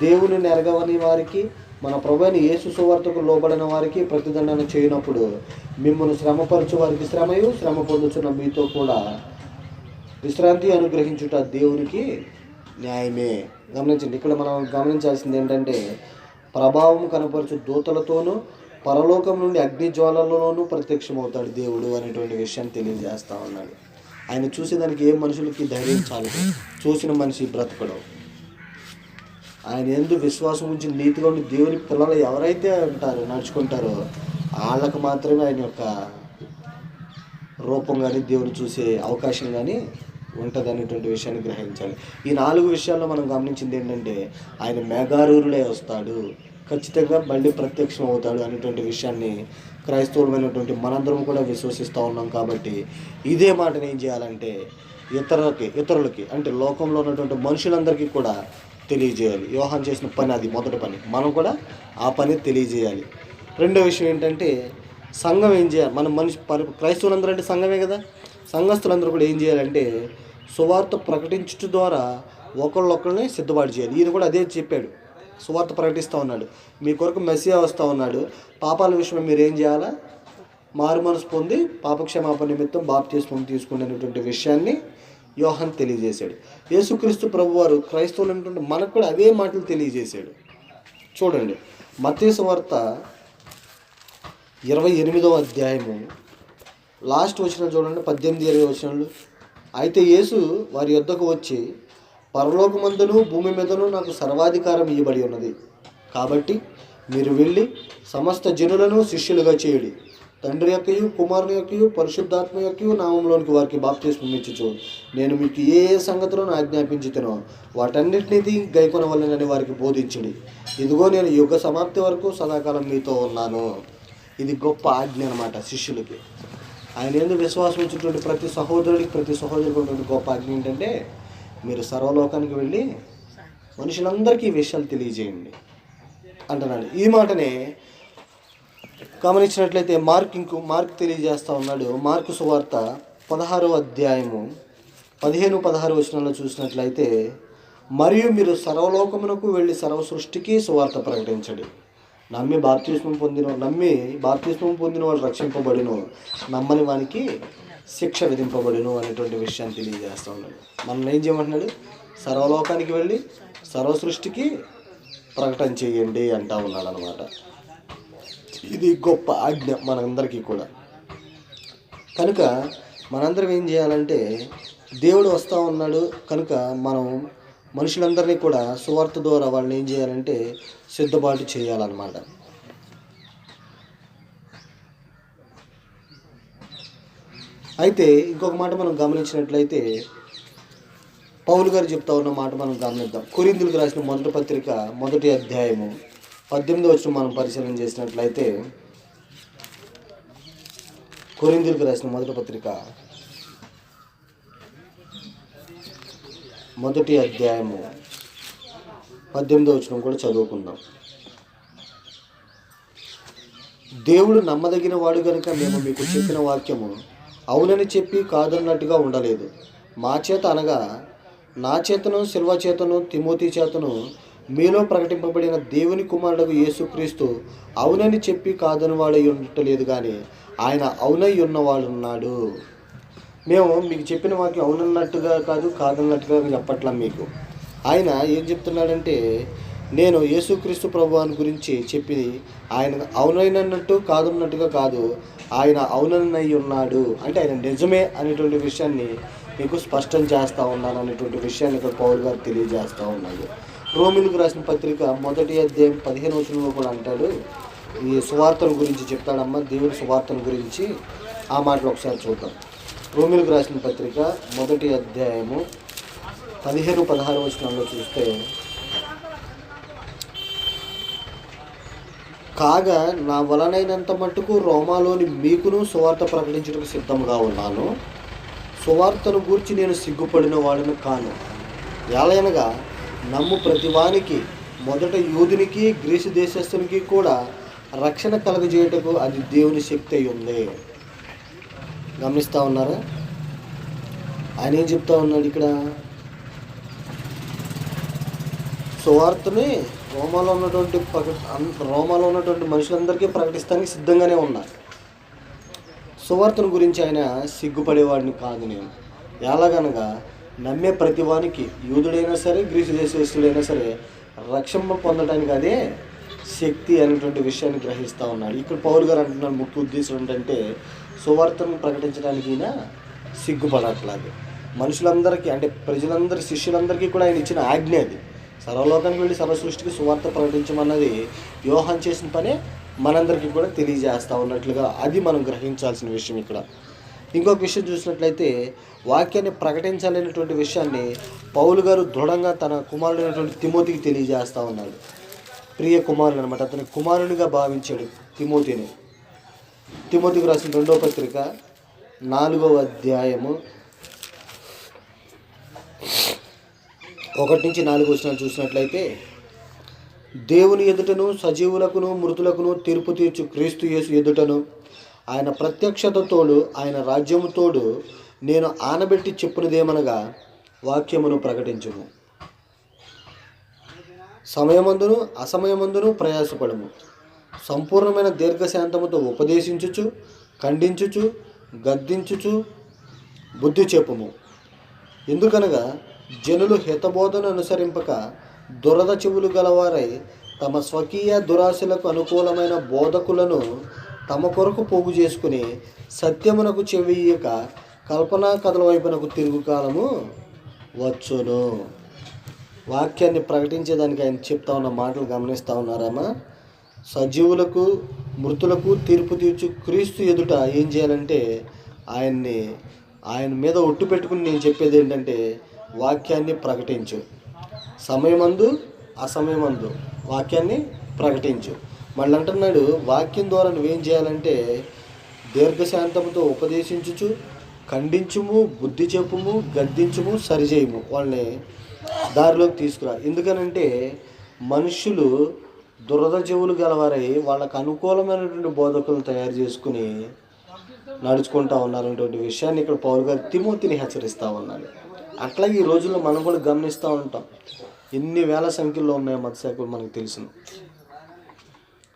దేవుని నెరగవని వారికి, మన ప్రభువైన యేసు సువార్తకు లోబడిన వారికి ప్రతిదండన చేయనప్పుడు మిమ్మల్ని శ్రమపరచు వారికి శ్రమయు, శ్రమ పొందుచున్న మీతో కూడా విశ్రాంతి అనుగ్రహించుట దేవునికి న్యాయమే. గమనించండి, ఇక్కడ మనం గమనించాల్సింది ఏంటంటే ప్రభావం కనపరచు దూతలతోనూ పరలోకం నుండి అగ్ని జ్వాలలలోనూ ప్రత్యక్షమవుతాడు దేవుడు అనేటువంటి విషయాన్ని తెలియజేస్తూ ఉన్నాడు. ఆయన చూసేదానికి ఏ మనుషులకి ధైర్యం చాలదు, చూసిన మనిషి బ్రతకడం. ఆయన యందు విశ్వాసం ఉంచి నీతిగా ఉండి దేవుని పిల్లలు ఎవరైతే ఉంటారో నడుచుకుంటారో వాళ్ళకు మాత్రమే ఆయన యొక్క రూపం కానీ దేవుని చూసే అవకాశం కానీ ఉంటుంది అనేటువంటి విషయాన్ని గ్రహించాలి. ఈ 4 విషయాల్లో మనం గమనించింది ఏంటంటే ఆయన మేఘారూరుడే వస్తాడు, ఖచ్చితంగా మళ్ళీ ప్రత్యక్షం అవుతాడు అనేటువంటి విషయాన్ని క్రైస్తవులమైనటువంటి మనందరం కూడా విశ్వసిస్తూ ఉన్నాం. కాబట్టి ఇదే మాటని ఏం చేయాలంటే ఇతరులకి అంటే లోకంలో ఉన్నటువంటి మనుషులందరికీ కూడా తెలియజేయాలి. యోహాను చేసిన పని అది మొదటి పని, మనం కూడా ఆ పని తెలియజేయాలి. రెండో విషయం ఏంటంటే సంఘం ఏం చేయాలి, మన క్రైస్తవులందరూ అంటే సంఘమే కదా, సంఘస్థులందరూ కూడా ఏం చేయాలంటే సువార్త ప్రకటించుట ద్వారా ఒకళ్ళొక్కరిని సిద్ధపాటు చేయాలి. ఈయన కూడా అదే చెప్పాడు, సువార్త ప్రకటిస్తూ ఉన్నాడు, మీ కొరకు మెస్సియా వస్తూ ఉన్నాడు, పాపాల విషయంలో మీరు ఏం చేయాలా, మారు మనసు పొంది పాపక్షమాపణ నిమిత్తం బాప్తిస్మం తీసుకునే అనేటువంటి విషయాన్ని యోహాను తెలియజేశాడు. యేసుక్రీస్తు ప్రభువారు క్రైస్తవులు అనేటువంటి మనకు కూడా అవే మాటలు తెలియజేశాడు. చూడండి, మత్తయి సువార్త 28వ అధ్యాయము లాస్ట్ వచనం చూడండి, 18-20 వచనాలు. అయితే యేసు వారి యొద్దకు వచ్చి, పరలోకమందును భూమి మీదను నాకు సర్వాధికారం ఇవ్వబడి ఉన్నది, కాబట్టి మీరు వెళ్ళి సమస్త జనులను శిష్యులుగా చేయుడి, తండ్రి యొక్కయు కుమారుని యొక్కయు పరిశుద్ధాత్మ యొక్కయు నామంలోనికి వారికి బాప్తిస్మం ఇచ్చుచు నేను మీకు ఏ సంగతులను ఆజ్ఞాపించుతునో వాటన్నిటినీ గైకొనవలెనని వారికి బోధించుడి. ఇదిగో నేను యుగ సమాప్తి వరకు సదాకాలం మీతో ఉన్నాను. ఇది గొప్ప ఆజ్ఞ అన్నమాట శిష్యులకి. ఆయన ఎందుకు విశ్వాసం ఉంచినటువంటి ప్రతి సహోదరుడికి ఉన్నటువంటి గొప్ప ఆజ్ఞ ఏంటంటే మీరు సర్వలోకానికి వెళ్ళి మనుషులందరికీ ఈ విషయాలు తెలియజేయండి అంటున్నాడు. ఈ మాటనే గమనించినట్లయితే మార్క్ తెలియజేస్తూ ఉన్నాడు. మార్కు సువార్త 16వ అధ్యాయము 15-16 వచనాల్లో చూసినట్లయితే, మరియు మీరు సర్వలోకమునకు వెళ్ళి సర్వ సృష్టికి సువార్త ప్రకటించండి, నమ్మి బాప్తిస్మం పొందిన వాడు రక్షింపబడును, నమ్మని వానికి శిక్ష విధింపబడును అనేటువంటి విషయాన్ని తెలియజేస్తూ ఉన్నాడు. మనం ఏం చేయమంటున్నాడు, సర్వలోకానికి వెళ్ళి సర్వ సృష్టికి ప్రకటన చేయండి అంటూ ఉన్నాడు అన్నమాట. ఇది గొప్ప ఆజ్ఞ మనందరికీ కూడా. కనుక మనందరం ఏం చేయాలంటే దేవుడు వస్తూ ఉన్నాడు కనుక మనం మనుషులందరినీ కూడా సువార్త ద్వారా వాళ్ళని ఏం చేయాలంటే సిద్ధపాటు చేయాలన్నమాట. అయితే ఇంకొక మాట మనం గమనించినట్లయితే పౌలు గారు చెప్తా ఉన్న మాట మనం గమనిద్దాం. కొరింథీయులకు రాసిన మొదటి పత్రిక 1వ అధ్యాయము 18వ వచనం మనం పరిశీలన చేసినట్లయితే, కొరింథీయులకు రాసిన మొదటి పత్రిక 1వ అధ్యాయము 18వ వచనం కూడా చదువుకుందాం. దేవుడు నమ్మదగిన వాడు కనుక మేము మీకు చెప్పిన వాక్యము అవునని చెప్పి కాదన్నట్టుగా ఉండలేదు. మా చేత అనగా నా చేతను, సిల్వ చేతను, తిమోతి చేతను మీలో ప్రకటింపబడిన దేవుని కుమారుడు యేసుక్రీస్తు అవునని చెప్పి కాదని వాడై ఉండలేదు, కానీ ఆయన అవునై ఉన్నవాడున్నాడు. మేము మీకు చెప్పిన వాక్యం అవునన్నట్టుగా కాదు, కాదన్నట్టుగా చెప్పట్లా. మీకు ఆయన ఏం చెప్తున్నాడంటే, నేను యేసుక్రీస్తు ప్రభువాని గురించి చెప్పి ఆయన అవునైనట్టు కాదన్నట్టుగా కాదు, ఆయన అవునై ఉన్నాడు అంటే ఆయన నిజమే అనేటువంటి విషయాన్ని మీకు స్పష్టం చేస్తూ ఉన్నాను అనేటువంటి విషయాన్ని ఇక్కడ పౌలు గారు తెలియజేస్తూ ఉన్నాడు. రోమిలకు రాసిన పత్రిక 1వ అధ్యాయం 15వ వచనంలో కూడా అంటాడు, ఈ సువార్తను గురించి చెప్తాడమ్మా, దేవుడి సువార్తను గురించి. ఆ మాటలు ఒకసారి చూద్దాం. రోమిలకు రాసిన పత్రిక 1వ అధ్యాయము 15-16 వచనాల్లో చూస్తే, కాగా నా వలనైనంత మట్టుకు రోమాలోని మీకును సువార్త ప్రకటించడానికి సిద్ధంగా ఉన్నాను. సువార్తను గూర్చి నేను సిగ్గుపడిన వాడిని కాను. ఎలయనగా నమ్ము ప్రతివానికి, మొదట యూదునికి గ్రీసు దేశస్థునికి కూడా రక్షణ కలుగజేయటకు అది దేవుని శక్తి అయి ఉంది. గమనిస్తూ ఉన్నారా? ఆయన ఏం చెప్తా ఉన్నాడు ఇక్కడ, సువార్తని రోమాలో ఉన్నటువంటి మనుషులందరికీ ప్రకటిస్తానికి సిద్ధంగానే ఉన్నారు. సువార్తను గురించి ఆయన సిగ్గుపడేవాడిని కాదు నేను. ఎలాగనగా నమ్మే ప్రతివానికి, యూదుడైనా సరే గ్రీసు దేశస్తుడైనా సరే రక్షణ పొందడానికి అదే శక్తి అనేటువంటి విషయాన్ని గ్రహిస్తూ ఉన్నాడు. ఇక్కడ పౌలు గారు అంటున్నారు ముఖ్య ఉద్దేశం ఏంటంటే సువార్తను ప్రకటించడానికి ఈయన సిగ్గుపడట్లేదు. మనుషులందరికీ అంటే ప్రజలందరి శిష్యులందరికీ కూడా ఆయన ఇచ్చిన ఆజ్ఞ అది. సర్వలోకానికి వెళ్ళి సర్వ సృష్టికి సువార్త ప్రకటించమన్నది యోహాను చేసిన పనే మనందరికీ కూడా తెలియజేస్తూ ఉన్నట్లుగా అది మనం గ్రహించాల్సిన విషయం ఇక్కడ. ఇంకొక విషయం చూసినట్లయితే వాక్యాన్ని ప్రకటించాలనేటువంటి విషయాన్ని పౌలు గారు దృఢంగా తన కుమారుడైనటువంటి తిమోతికి తెలియజేస్తూ ఉన్నాడు. ప్రియ కుమారుడు అనమాట, అతని కుమారునిగా భావించాడు తిమోతిని. తిమోతికి రాసిన 2వ పత్రిక 4వ అధ్యాయము 1-4 చూసినట్లయితే, దేవుని ఎదుటను సజీవులకును మృతులకును తీర్పు తీర్చు క్రీస్తు యేసు ఎదుటను ఆయన ప్రత్యక్షత తోడు ఆయన రాజ్యము తోడు నేను ఆనబెట్టి చెప్పునదేమనగా వాక్యమును ప్రకటించుము. సమయమందును అసమయమందును ప్రయాసపడము. సంపూర్ణమైన దీర్ఘశాంతముతో ఉపదేశించుచు ఖండించుచు గద్దించుచు బుద్ధి చెప్పుము. ఎందుకనగా జనులు హితబోధను అనుసరింపక దురద చెవులు గలవారై తమ స్వకీయ దురాశలకు అనుకూలమైన బోధకులను తమ కొరకు పోగు చేసుకుని సత్యమునకు చెవియక కల్పనా కథల వైపునకు తిరుగు కాలము వచ్చును. వాక్యాన్ని ప్రకటించేదానికి ఆయన చెప్తా ఉన్న మాటలు గమనిస్తూ ఉన్నారమ్మా. సజీవులకు మృతులకు తీర్పు తీర్చు క్రీస్తు ఎదుట ఏం చేయాలంటే ఆయన మీద ఒట్టు పెట్టుకుని నేను చెప్పేది ఏంటంటే వాక్యాన్ని ప్రకటించు. సమయమందు అసమయమందు వాక్యాన్ని ప్రకటించు. మళ్ళీ అంటున్నాడు వాక్యం ద్వారా నువ్వేం చేయాలంటే దీర్ఘశాంతముతో ఉపదేశించుచు ఖండించుము బుద్ధి చెప్పుము గద్దించుము సరిచేయము. వాళ్ళని దారిలోకి తీసుకురా. ఎందుకనంటే మనుషులు దురద చెవులు గలవారై వాళ్ళకు అనుకూలమైనటువంటి బోధకులను తయారు చేసుకుని నడుచుకుంటూ ఉన్నారనేటువంటి విషయాన్ని ఇక్కడ పౌలు గారు తిమోతిని హెచ్చరిస్తూ ఉన్నాడు. అట్లాగే ఈ రోజుల్లో మనం కూడా గమనిస్తూ ఉంటాం. ఎన్ని వేల సంఖ్యలో ఉన్నాయో మత శాఖలు మనకు తెలుసు.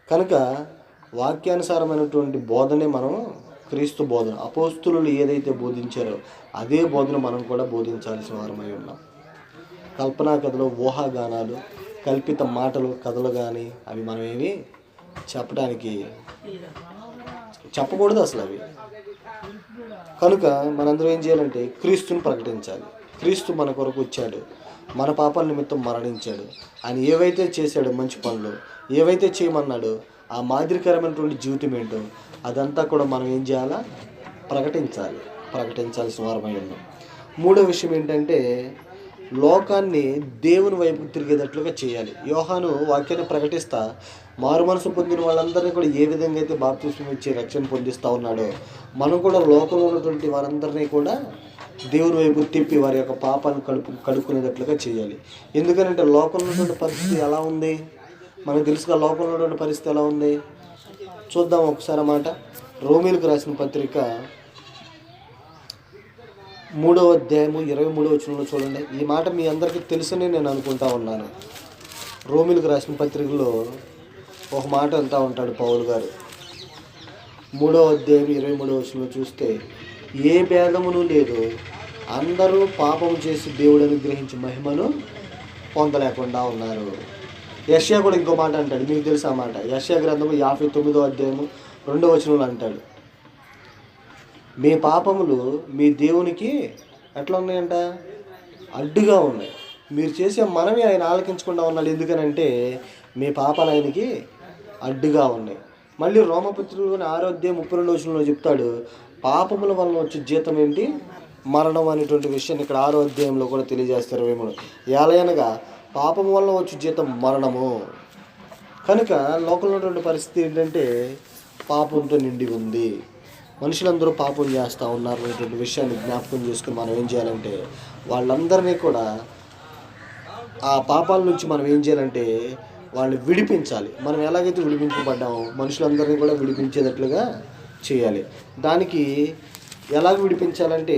కనుక వాక్యానుసారమైనటువంటి బోధనే మనం క్రీస్తు బోధన అపోస్తులు ఏదైతే బోధించారో అదే బోధన మనం కూడా బోధించాల్సిన వారమై ఉన్నాం. కల్పనా కథలు ఊహాగానాలు కల్పిత మాటలు కథలు కానీ అవి మనం ఏమి చెప్పకూడదు అసలు అవి. కనుక మనందరం ఏం చేయాలంటే క్రీస్తుని ప్రకటించాలి. క్రీస్తు మన కొరకు వచ్చాడు, మన పాపాల నిమిత్తం మరణించాడు. ఆయన ఏవైతే చేశాడో మంచి పనులు ఏవైతే చేయమన్నాడో ఆ మాదిరికరమైనటువంటి జీవితం ఏంటో అదంతా కూడా మనం ఏం చేయాలా ప్రకటించాల్సిన వారమై ఉన్నాం. మూడో విషయం ఏంటంటే లోకాన్ని దేవుని వైపు తిరిగేటట్లుగా చేయాలి. యోహాను వాక్యాన్ని ప్రకటిస్తా మారు మనసు పొందిన వాళ్ళందరినీ కూడా ఏ విధంగా అయితే బాప్తిస్మం ఇచ్చి రక్షణ పొందిస్తూ ఉన్నాడో మనం కూడా లోకంలో ఉన్నటువంటి వారందరినీ కూడా దేవుని వైపు తిప్పి వారి యొక్క పాపాలను కడుక్కునేటట్లుగా చేయాలి. ఎందుకంటే లోకంలో ఉన్నటువంటి పరిస్థితి ఎలా ఉంది మనకు తెలుసుగా. లోకంలో ఉన్నటువంటి పరిస్థితి ఎలా ఉంది చూద్దాం ఒకసారి అన్నమాట. రోమీలకు రాసిన పత్రిక 3వ అధ్యాయము 23వ చూడండి. ఈ మాట మీ అందరికీ తెలుసని నేను అనుకుంటా ఉన్నాను. రోమీలకు రాసిన పత్రికలో ఒక మాట అంటూ ఉంటాడు పౌలు గారు. 3వ అధ్యాయం 23వ చూస్తే ఏ భేదమును లేదు, అందరూ పాపము చేసి దేవుడు అనుగ్రహించి మహిమను పొందలేకుండా ఉన్నారు. యెషయా కూడా ఇంకో మాట అంటాడు, మీకు తెలుసు ఆ మాట. యెషయా గ్రంథము 59వ అధ్యాయము 2వ అంటాడు, మీ పాపములు మీ దేవునికి ఎట్లా ఉన్నాయంట, అడ్డుగా ఉన్నాయి. మీరు చేసే మనమే ఆయన ఆలకించకుండా ఉన్నాడు. ఎందుకనంటే మీ పాపాలు ఆయనకి అడ్డుగా ఉన్నాయి. మళ్ళీ రోమపత్రికలోని 6వ అధ్యాయం 32వ చెప్తాడు, పాపముల వలన వచ్చే జీతం ఏంటి, మరణం అనేటువంటి విషయాన్ని ఇక్కడ 6వ అధ్యాయంలో కూడా తెలియజేస్తారు. ఏలయనగా పాపము వలన వచ్చే జీతం మరణము. కనుక లోకంలో ఉన్నటువంటి పరిస్థితి ఏంటంటే పాపంతో నిండి ఉంది. మనుషులందరూ పాపం చేస్తూ ఉన్నారు అనేటువంటి విషయాన్ని జ్ఞాపకం చేసుకుని మనం ఏం చేయాలంటే వాళ్ళందరినీ కూడా ఆ పాపాల నుంచి మనం ఏం చేయాలంటే వాళ్ళని విడిపించాలి. మనం ఎలాగైతే విడిపించబడ్డామో మనుషులందరినీ కూడా విడిపించేటట్లుగా చేయాలి. దానికి ఎలాగ విడిపించాలంటే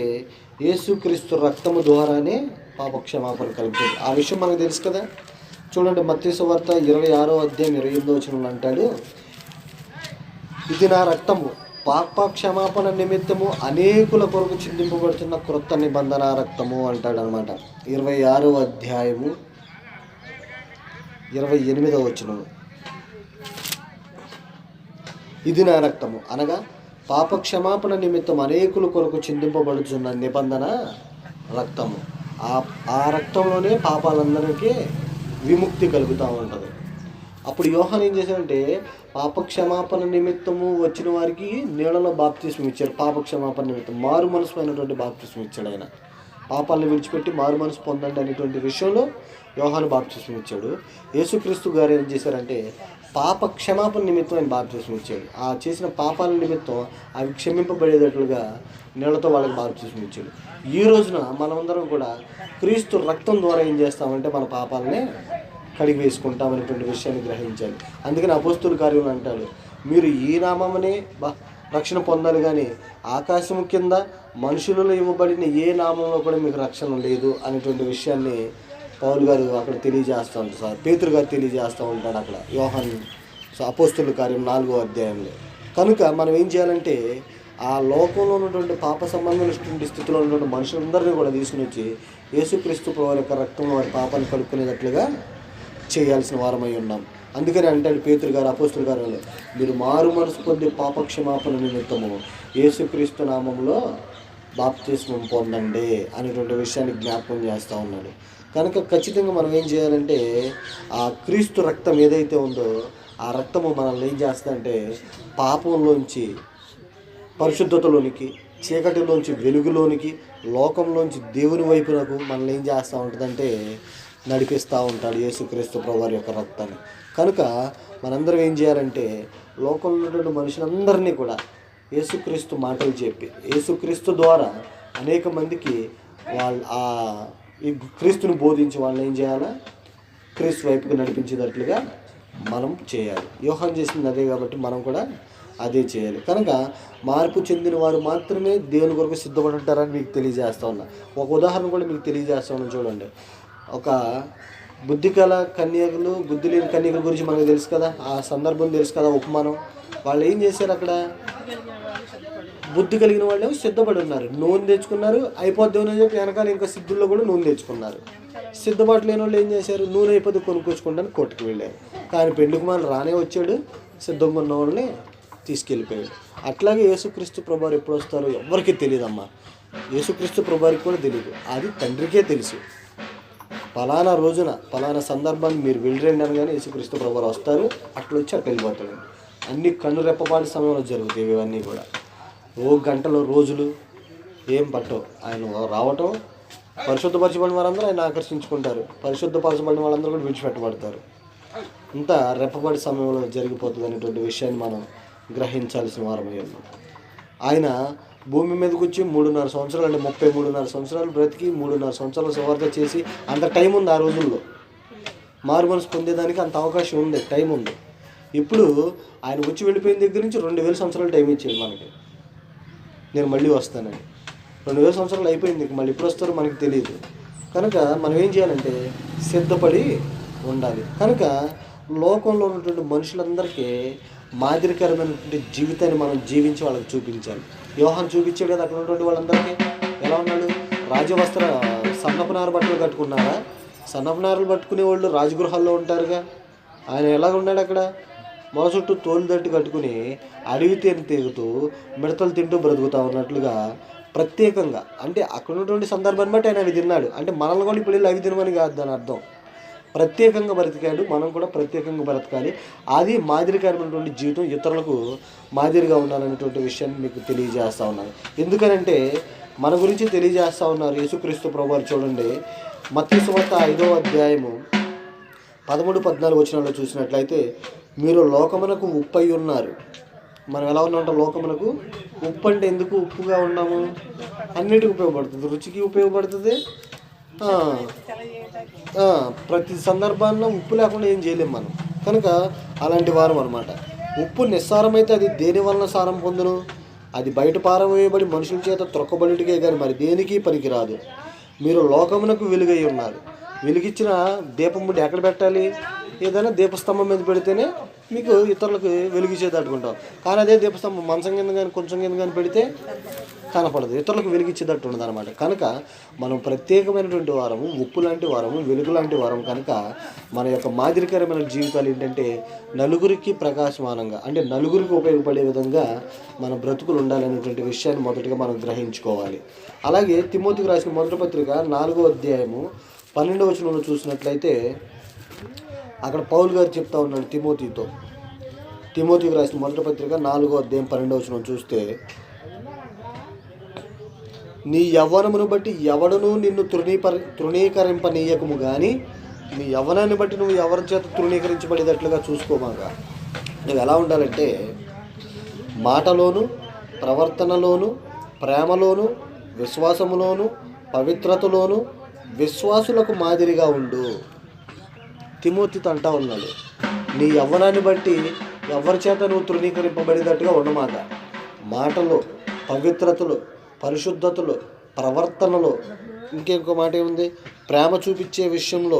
యేసుక్రీస్తు రక్తము ద్వారానే పాపక్షమాపణ కలుగుతుంది. ఆ విషయం మనకు తెలుసు కదా. చూడండి, మత్తయి సువార్త 26వ అధ్యాయం 28వ అంటాడు, ఇది నా రక్తము పాప క్షమాపణ నిమిత్తము అనేకుల కొరకు చిందింపబడుతున్న క్రొత్త నిబంధన రక్తము అంటాడు అనమాట. 26వ అధ్యాయము 28వ ఇది నా రక్తము అనగా పాప క్షమాపణ నిమిత్తం అనేకుల కొరకు చిందింపబడుతున్న నిబంధన రక్తము. ఆ రక్తంలోనే పాపాలందరికీ విముక్తి కలుగుతూ ఉంటుంది. అప్పుడు యోహాను ఏం చేశాడంటే పాప క్షమాపణ నిమిత్తము వచ్చిన వారికి నీళ్ళలో బాప్తిస్మం ఇచ్చారు. పాప క్షమాపణ నిమిత్తం మారు మనసు అయినటువంటి బాప్తిస్మం ఇచ్చాడు. ఆయన పాపాలను విడిచిపెట్టి మారు మనసు పొందండి అనేటువంటి విషయంలో యోహాను బాప్తిస్మం ఇచ్చాడు. యేసుక్రీస్తు గారు ఏం చేశారంటే పాప క్షమాపణ నిమిత్తం ఆయన బాప్తిస్మం ఇచ్చాడు. ఆ చేసిన పాపాల నిమిత్తం అవి క్షమింపబడేటట్లుగా నీళ్ళతో వాళ్ళకి బాప్తిస్మం ఇచ్చాడు. ఈ రోజున మనమందరం కూడా క్రీస్తు రక్తం ద్వారా ఏం చేస్తామంటే మన పాపాలనే కడిగి వేసుకుంటాం అనేటువంటి విషయాన్ని గ్రహించాలి. అందుకని అపోస్తుల కార్యం అంటాడు, మీరు ఈ నామమునే రక్షణ పొందాలి, కానీ ఆకాశం కింద మనుషులలో ఇవ్వబడిన ఏ నామంలో కూడా మీకు రక్షణ లేదు అనేటువంటి విషయాన్ని పౌలు గారు అక్కడ తెలియజేస్తూ ఉంటారు. సార్ పేతురు గారు తెలియజేస్తూ ఉంటాడు అక్కడ యోహాను అపోస్తుల కార్యం 4వ అధ్యాయంలో. కనుక మనం ఏం చేయాలంటే ఆ లోకంలో ఉన్నటువంటి పాప సంబంధమైనటువంటి స్థితిలో ఉన్నటువంటి మనుషులందరినీ కూడా తీసుకుని వచ్చి యేసుక్రీస్తు ప్రభువు యొక్క రక్తంలో వారి పాపాన్ని కలుపుకునేటట్లుగా చేయాల్సిన వారమై ఉన్నాం. అందుకని అంటాడు పేతురు గారు అపోస్తుల గారు, మీరు మారు మనసు పొంది పాప క్షమాపణ నిమిత్తము యేసుక్రీస్తు నామంలో బాప్తిస్మం పొందండి అనేటువంటి విషయాన్ని జ్ఞాపకం చేస్తూ ఉన్నాడు. కనుక ఖచ్చితంగా మనం ఏం చేయాలంటే ఆ క్రీస్తు రక్తం ఏదైతే ఉందో ఆ రక్తము మనల్ని ఏం చేస్తుందంటే పాపంలోంచి పరిశుద్ధతలోనికి, చీకటిలోంచి వెలుగులోనికి, లోకంలోంచి దేవుని వైపునకు మనల్ని ఏం చేస్తూ ఉంటుందంటే నడిపిస్తూ ఉంటాడు యేసుక్రీస్తు ప్రభువారి యొక్క రక్తాన్ని. కనుక మనందరం ఏం చేయాలంటే లోకంలో ఉన్నటువంటి మనుషులందరినీ కూడా యేసుక్రీస్తు మాటలు చెప్పి యేసుక్రీస్తు ద్వారా అనేక మందికి ఈ క్రీస్తుని బోధించి వాళ్ళని ఏం చేయాలా, క్రీస్తు వైపుకి నడిపించేటట్లుగా మనం చేయాలి. యోహాను చేసింది అదే కాబట్టి మనం కూడా అదే చేయాలి. కనుక మార్పు చెందిన వారు మాత్రమే దేవుని కొరకు సిద్ధపడి ఉంటారని మీకు తెలియజేస్తూ ఉన్నా. ఒక ఉదాహరణ కూడా మీకు తెలియజేస్తూ ఉన్నాను చూడండి. ఒక బుద్ధి గల కన్యకలు, బుద్ధి లేని కన్యకల గురించి మనకు తెలుసు కదా, ఆ సందర్భం తెలుసు కదా, ఉపమానం. వాళ్ళు ఏం చేశారు, అక్కడ బుద్ధి కలిగిన వాళ్ళు సిద్ధపడి ఉన్నారు, నూనె తెచ్చుకున్నారు, అయిపోద్దేమని చెప్పి వెనకాల ఇంకా సిద్ధుల్లో కూడా నూనె తెచ్చుకున్నారు. సిద్ధపాటు లేని వాళ్ళు ఏం చేశారు, నూనె అయిపోతే కొనుక్కొచ్చుకుంటాను కొట్టుకు వెళ్ళారు. కానీ పెళ్లి కుమారుడు రానే వచ్చాడు, సిద్ధంగా ఉన్న వాళ్ళని తీసుకెళ్ళిపోయాడు. అట్లాగే యేసుక్రీస్తు ప్రభువారు ఎప్పుడు వస్తారో ఎవరికీ తెలియదమ్మా. యేసుక్రీస్తు ప్రభువారికి కూడా తెలియదు, అది తండ్రికే తెలుసు. పలానా రోజున పలానా సందర్భాన్ని మీరు వెళ్ళరండి అనగానే యేసుక్రీస్తు ప్రభువారు వస్తారు, అట్లా వచ్చి అట్లా వెళ్ళిపోతాడు. అన్ని కన్ను రెప్పపాటి సమయంలో జరుగుతాయి ఇవన్నీ కూడా. గంటలు రోజులు ఏం పట్టవు. ఆయన రావటం, పరిశుద్ధపరచబడిన వారందరూ ఆయన ఆకర్షించుకుంటారు, పరిశుద్ధపరచబడిన వాళ్ళందరూ కూడా విడిచిపెట్టబడతారు. ఇంత రెప్పపాటి సమయంలో జరిగిపోతుంది అనేటువంటి విషయాన్ని మనం గ్రహించాల్సిన వారమై ఉన్నాం. ఆయన భూమి మీదకి వచ్చి 3.5 సంవత్సరాలు అంటే 33.5 సంవత్సరాలు బ్రతికి 3.5 సంవత్సరాలు సువార్త చేసి అంత టైం ఉంది. ఆ రోజుల్లో మారు మనసు పొందేదానికి అంత అవకాశం ఉంది, టైం ఉంది. ఇప్పుడు ఆయన వచ్చి వెళ్ళిపోయిన దగ్గర నుంచి 2000 సంవత్సరాలు టైం ఇచ్చేది మనకి, నేను మళ్ళీ వస్తానని. 2000 సంవత్సరాలు అయిపోయింది, మళ్ళీ ఎప్పుడు వస్తారో మనకి తెలియదు. కనుక మనం ఏం చేయాలంటే సిద్ధపడి ఉండాలి. కనుక లోకంలో ఉన్నటువంటి మనుషులందరికీ మాదిరికరమైనటువంటి జీవితాన్ని మనం జీవించి వాళ్ళకి చూపించాలి. యోహాను చూపించాడు కదా అక్కడ ఉన్నటువంటి వాళ్ళందరికీ. ఎలా ఉన్నాడు, రాజవస్త్ర సన్నపనార బట్టలు కట్టుకున్నారా? సన్నపనారలు పట్టుకునే వాళ్ళు రాజగృహాల్లో ఉంటారుగా. ఆయన ఎలాగ ఉన్నాడు అక్కడ, మొల చుట్టూ తోలు దట్టి కట్టుకుని అడవి తేనె తీగుతూ మిడతలు తింటూ బ్రతుకుతా ఉన్నట్లుగా ప్రత్యేకంగా, అంటే అక్కడ ఉన్నటువంటి సందర్భాన్ని బట్టి ఆయన అవి తిన్నాడు. అంటే మనల్ని కూడా ఇప్పుడు వెళ్ళి అవి తినమని కాదు దాని అర్థం. ప్రత్యేకంగా బ్రతికాడు, మనం కూడా ప్రత్యేకంగా బ్రతకాలి. అది మాదిరికరమైనటువంటి జీవితం, ఇతరులకు మాదిరిగా ఉండాలనేటువంటి విషయాన్ని మీకు తెలియజేస్తూ ఉన్నాను. ఎందుకనంటే మన గురించి తెలియజేస్తూ ఉన్నారు యేసుక్రీస్తు ప్రభువారు. చూడండి, మత్తయి సువార్త 5వ అధ్యాయము 13-14 వచనాల్లో చూసినట్లయితే, మీరు లోకమునకు ఉప్పు అయి ఉన్నారు. మనం ఎలా ఉన్నామంటే లోకమునకు ఉప్పు. అంటే ఎందుకు ఉప్పుగా ఉన్నాము, అన్నిటికీ ఉపయోగపడుతుంది, రుచికి ఉపయోగపడుతుంది, ప్రతి సందర్భాల్లో ఉప్పు లేకుండా ఏం చేయలేము మనం. కనుక అలాంటి వారం అనమాట. ఉప్పు నిస్సారమైతే అది దేని వలన సారం పొందును, అది బయట పారవేయబడి మనుషుల చేత త్రొక్కబడిటికే కానీ మరి దేనికి పనికిరాదు. మీరు లోకమునకు వెలుగై ఉన్నారు. వెలుగిచ్చిన దీపం ముడి ఎక్కడ పెట్టాలి, ఏదైనా దీపస్తంభం మీద పెడితేనే మీకు ఇతరులకు వెలుగిచ్చేది అట్టుకుంటాం. కానీ అదే దీపస్తంభం మంచం కింద కానీ కొంచెం కింద కానీ పెడితే కనపడదు, ఇతరులకు వెలిగిచ్చేటట్టు ఉండదు అనమాట. కనుక మనం ప్రత్యేకమైనటువంటి వారము, ఉప్పు లాంటి వారము, వెలుగు లాంటి వారము. కనుక మన యొక్క మాదిరికరమైన జీవితాలు ఏంటంటే నలుగురికి ప్రకాశమానంగా, అంటే నలుగురికి ఉపయోగపడే విధంగా మన బ్రతుకులు ఉండాలనేటువంటి విషయాన్ని మొదటగా మనం గ్రహించుకోవాలి. అలాగే తిమోతికి రాసిన మొదటి పత్రిక 4వ అధ్యాయము 12వ వచనంలో చూసినట్లయితే అక్కడ పౌలు గారు చెప్తా ఉన్నాడు తిమోతికి రాసిన మొదటి పత్రిక 4వ అధ్యాయం 12వ వచనం చూస్తే, నీ యవ్వనమును బట్టి ఎవడునూ నిన్ను తృణీకరింపనీయకము కానీ నీ యవ్వనాన్ని బట్టి నువ్వు ఎవరి చేత తృణీకరించబడేటట్లుగా చూసుకోమాక. నువ్వు ఎలా ఉండాలంటే మాటలోను, ప్రవర్తనలోను, ప్రేమలోను, విశ్వాసములోను, పవిత్రతలోను విశ్వాసులకు మాదిరిగా ఉండు. తిమోతితో అంటా ఉన్నాడు, నీ యవ్వనాన్ని బట్టి ఎవరి చేత నువ్వు తృణీకరింపబడేటట్టుగా ఉండమాక. మాటలు, పవిత్రతలు, పరిశుద్ధతలు, ప్రవర్తనలో, ఇంకొక మాట ఏముంది, ప్రేమ చూపించే విషయంలో,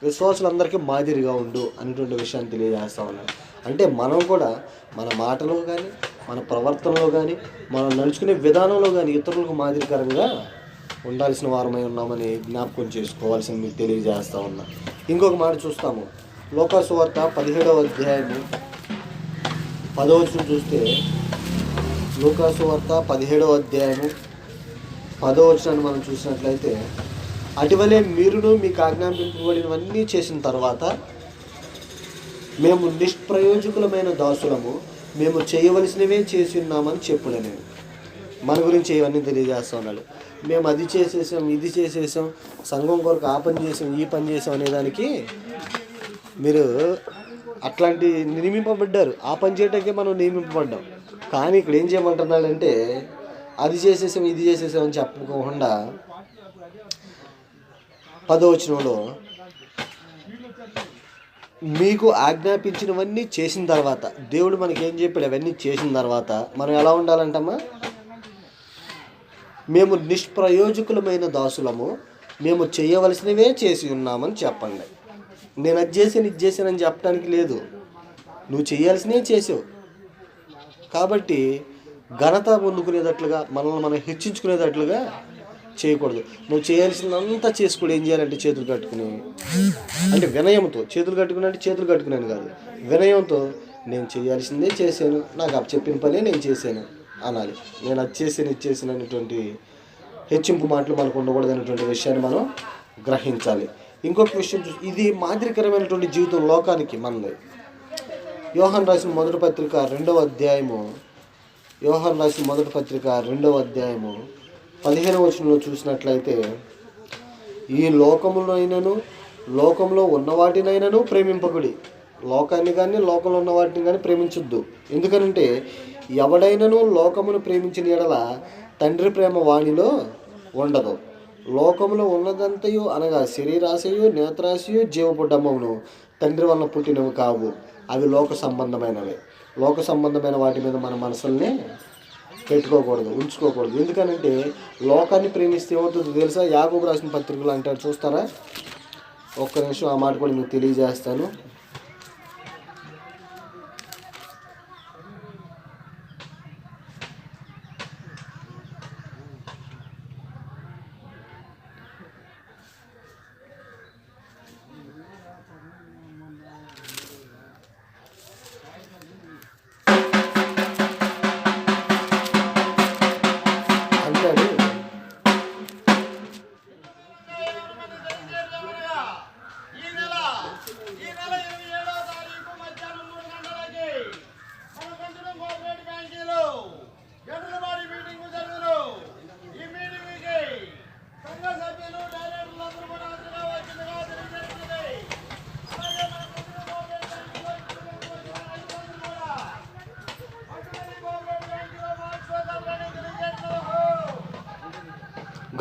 విశ్వాసులందరికీ మాదిరిగా ఉండు అనేటువంటి విషయాన్ని తెలియజేస్తా ఉన్నాను. అంటే మనం కూడా మన మాటలో కానీ, మన ప్రవర్తనలో కానీ, మనం నడుచుకునే విధానంలో కానీ ఇతరులకు మాదిరికరంగా ఉండాల్సిన వారమై ఉన్నామని జ్ఞాపకం చేసుకోవాల్సింది మీకు తెలియజేస్తా ఉన్నా. ఇంకొక మాట చూస్తాము, లూకా సువార్త 17వ అధ్యాయము 10వ వచనం చూస్తే, లూకా సువార్త 17వ అధ్యాయము 10వ వచనాన్ని మనం చూసినట్లయితే, అటువలే మీరును మీకు ఆజ్ఞాపింపబడినవన్నీ చేసిన తర్వాత మేము నిష్ప్రయోజకులమైన దాసులము, మేము చేయవలసినవే చేసి ఉన్నామని చెప్పులే. నేను మన గురించి ఇవన్నీ తెలియజేస్తా ఉన్నాడు. మేము అది చేసేసాం, ఇది చేసేసాం, సంఘం కొరకు ఆ పని చేసాం, ఈ పని చేసాం అనేదానికి మీరు అట్లాంటి నియమింపబడ్డారు. ఆ పని చేయటానికే మనం నియమింపబడ్డాం. కానీ ఇక్కడ ఏం చేయమంటున్నాడంటే అది చేసేసాం, ఇది చేసేసాం అని చెప్పుకోకుండా 10వ వచనంలో మీకు ఆజ్ఞాపించినవన్నీ చేసిన తర్వాత, దేవుడు మనకి ఏం చెప్పాడు అవన్నీ చేసిన తర్వాత మనం ఎలా ఉండాలంటమ్మా, మేము నిష్ప్రయోజకులమైన దాసులము, మేము చేయవలసినవే చేసి ఉన్నామని చెప్పండి. నేను అది చేసాను, ఇది చేశానని చెప్పడానికి లేదు, నువ్వు చేయాల్సినవే చేసావు. కాబట్టి ఘనత పొందుకునేటట్లుగా, మనల్ని మనం హెచ్చించుకునేటట్లుగా చేయకూడదు. నువ్వు చేయాల్సిందంతా చేసుకోడు. ఏం చేయాలంటే చేతులు కట్టుకుని, అంటే వినయంతో, చేతులు కట్టుకుని అంటే చేతులు కట్టుకున్నాను కాదు, వినయంతో నేను చేయాల్సిందే చేశాను, నాకు అప్పు చెప్పిన పనే నేను చేశాను అనాలి. నేను అది చేసాను, ఇది చేసాను అనేటువంటి హెచ్చింపు మాటలు మనకు ఉండకూడదు అనేటువంటి విషయాన్ని మనం గ్రహించాలి. ఇంకొక విషయం ఇది మాదిరికరమైనటువంటి జీవితం లోకానికి మనది. యోహాను రాసిన మొదటి పత్రిక 2వ అధ్యాయము 15వ వచనంలో చూసినట్లయితే, ఈ లోకంలో ఉన్న వాటినైనాను ప్రేమింపకుడి. లోకాన్ని కానీ లోకంలో ఉన్న వాటిని కానీ ప్రేమించొద్దు. ఎందుకనంటే ఎవడైనాను లోకమును ప్రేమించిన ఎడల తండ్రి ప్రేమ వానిలో ఉండదు. లోకములో ఉన్నదంతయు అనగా శరీరాశయు, నేత్రాశయు, జీవపుడ్డమ్మను తండ్రి వలన పుట్టినవి కావు, అవి లోక సంబంధమైనవి. లోక సంబంధమైన వాటి మీద మన మనసుల్ని పెట్టుకోకూడదు, ఉంచుకోకూడదు. ఎందుకనంటే లోకాన్ని ప్రేమిస్తే ఏమవుతుందో తెలుసా? యాకోబు రాసిన పత్రికలు అంటాడు, చూస్తారా? ఒక్క నిమిషం ఆ మాట కూడా మీకు తెలియజేస్తాను.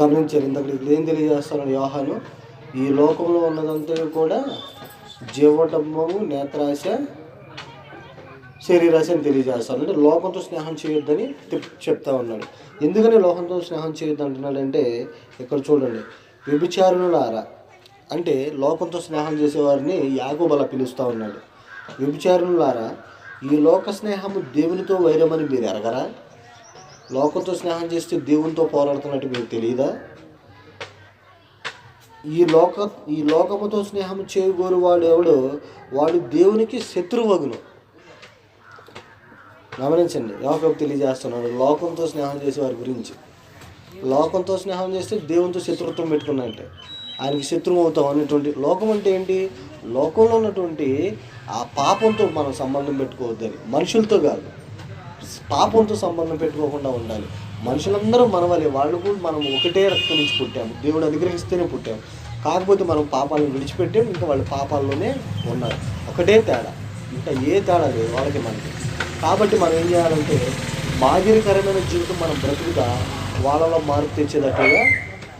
గమనించారు. ఇంతకు ఏం తెలియజేస్తున్నాడు యోహాను? ఈ లోకంలో ఉన్నదంతా కూడా జీవడమ్మము, నేత్రాశ, శరీరాశ అని తెలియజేస్తాను. అంటే లోకంతో స్నేహం చేయొద్దని చెప్తా ఉన్నాడు. ఎందుకని లోకంతో స్నేహం చేయొద్దు అంటున్నాడంటే ఇక్కడ చూడండి, వ్యభిచారులారా అంటే లోకంతో స్నేహం చేసేవారిని యాకోబు అలా పిలుస్తూ ఉన్నాడు. వ్యభిచారులారా, ఈ లోక స్నేహము దేవునితో వైరమని మీరు ఎరగరా? లోకంతో స్నేహం చేస్తే దేవునితో పోరాడుతున్నట్టు మీకు తెలియదా? ఈ లోకముతో స్నేహం చేయగోరు వాడు ఎవడు వాడు దేవునికి శత్రువగును. గమనించండి, యాకోబు తెలియజేస్తున్నాడు లోకంతో స్నేహం చేసే వారి గురించి. లోకంతో స్నేహం చేస్తే దేవునితో శత్రుత్వం పెట్టుకున్నట్టే, ఆయనకి శత్రువు అవుతాం అనేటువంటి. లోకం అంటే ఏంటి? లోకంలో ఉన్నటువంటి ఆ పాపంతో మనం సంబంధం పెట్టుకోవద్దని, మనుషులతో కాదు, పాపంతో సంబంధం పెట్టుకోకుండా ఉండాలి. మనుషులందరూ మనవలే, వాళ్ళు కూడా మనం ఒకటే రక్తం నుంచి పుట్టాము, దేవుడు అనుగ్రహిస్తేనే పుట్టాము. కాకపోతే మనం పాపాలను విడిచిపెట్టాము, ఇంకా వాళ్ళు పాపాల్లోనే ఉన్నారు. ఒకటే తేడా, ఇంకా ఏ తేడా లేదు వాళ్ళకి మనకి. కాబట్టి మనం ఏం చేయాలంటే మాదిరికరమైన జీవితం మనం బ్రతుకుతా వాళ్ళలో మార్పు తెచ్చేటట్టుగా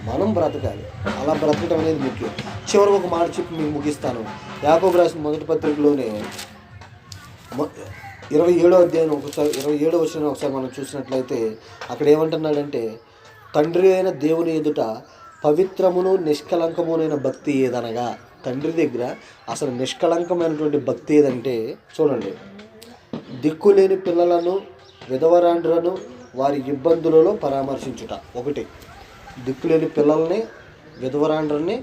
మనం బ్రతకాలి. అలా బ్రతకడం అనేది ముఖ్యం. చివరి ఒక మాట చెప్పి మీకు ముగిస్తాను. యాకోబు రాసిన మొదటి పత్రికలోనే 27వ అధ్యాయం 27వ వచనం ఒకసారి మనం చూసినట్లయితే అక్కడ ఏమంటున్నాడంటే, తండ్రి అయిన దేవుని ఎదుట పవిత్రమును నిష్కలంకమునైన భక్తి ఏదనగా. తండ్రి దగ్గర అసలు నిష్కలంకమైనటువంటి భక్తి ఏదంటే చూడండి, దిక్కులేని పిల్లలను విధవరాండ్రను వారి ఇబ్బందులలో పరామర్శించుట. ఒకటి, దిక్కులేని పిల్లల్ని విధవరాండ్రని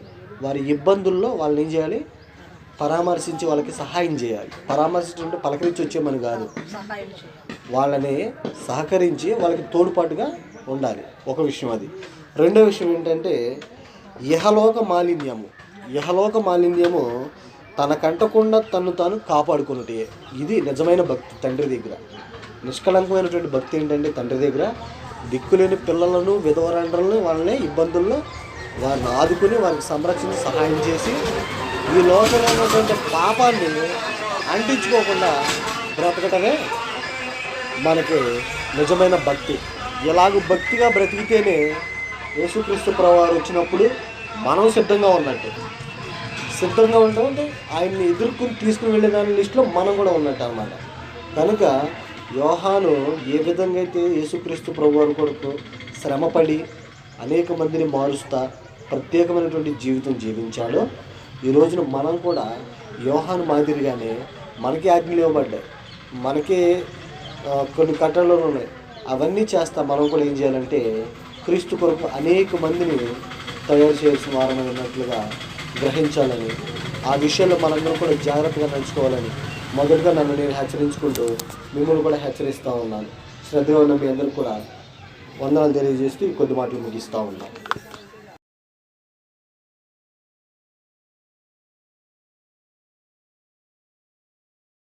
వారి ఇబ్బందుల్లో వాళ్ళని ఏం చేయాలి? పరామర్శించి వాళ్ళకి సహాయం చేయాలి. పరామర్శించుంటే పలకరించి వచ్చేమని కాదు, వాళ్ళని సహకరించి వాళ్ళకి తోడ్పాటుగా ఉండాలి. ఒక విషయం అది. రెండో విషయం ఏంటంటే ఇహలోక మాలిన్యము తనకంటకుండా తను తాను కాపాడుకున్నట్టే. ఇది నిజమైన భక్తి తండ్రి దగ్గర. నిష్కలంకమైనటువంటి భక్తి ఏంటంటే తండ్రి దగ్గర దిక్కులేని పిల్లలను విధవరాండ్రలను వాళ్ళని ఇబ్బందుల్లో వారిని ఆదుకుని వారికి సంరక్షించి సహాయం చేసి ఈ లోకంలో ఉన్నటువంటి పాపాన్ని అంటించుకోకుండా బ్రతకటమే మనకి నిజమైన భక్తి. ఇలాగ భక్తిగా బ్రతికితేనే యేసుక్రీస్తు ప్రభువారు వచ్చినప్పుడు మనం సిద్ధంగా ఉన్నట్టు. సిద్ధంగా ఉంటామంటే ఆయన్ని ఎదుర్కొని తీసుకుని వెళ్ళే దాని లిస్టులో మనం కూడా ఉన్నట్టు అన్నమాట. కనుక యోహాను ఏ విధంగా అయితే యేసుక్రీస్తు ప్రభువారి కొరకు శ్రమపడి అనేక మందిని మారుస్తా ప్రత్యేకమైనటువంటి జీవితం జీవించాడో, ఈ రోజున మనం కూడా యోహాను మాదిరిగానే మనకి ఆజ్ఞలు ఇవ్వబడ్డాయి, మనకి కొన్ని కట్టడలు ఉన్నాయి, అవన్నీ చేస్తా మనం కూడా ఏం చేయాలంటే క్రీస్తు కొరకు అనేక మందిని తయారు చేయాల్సిన వారమై ఉన్నట్లుగా గ్రహించాలని, ఆ విషయంలో మనందరం కూడా జాగ్రత్తగా నడుచుకోవాలని మొదటగా నన్ను నేను హెచ్చరించుకుంటూ మిమ్మల్ని కూడా హెచ్చరిస్తూ ఉన్నాను. శ్రద్ధగా ఉన్న మీ అందరూ కూడా వందనాలు తెలియజేస్తూ కొద్ది మాటలు ముగిస్తూ ఉన్నాను.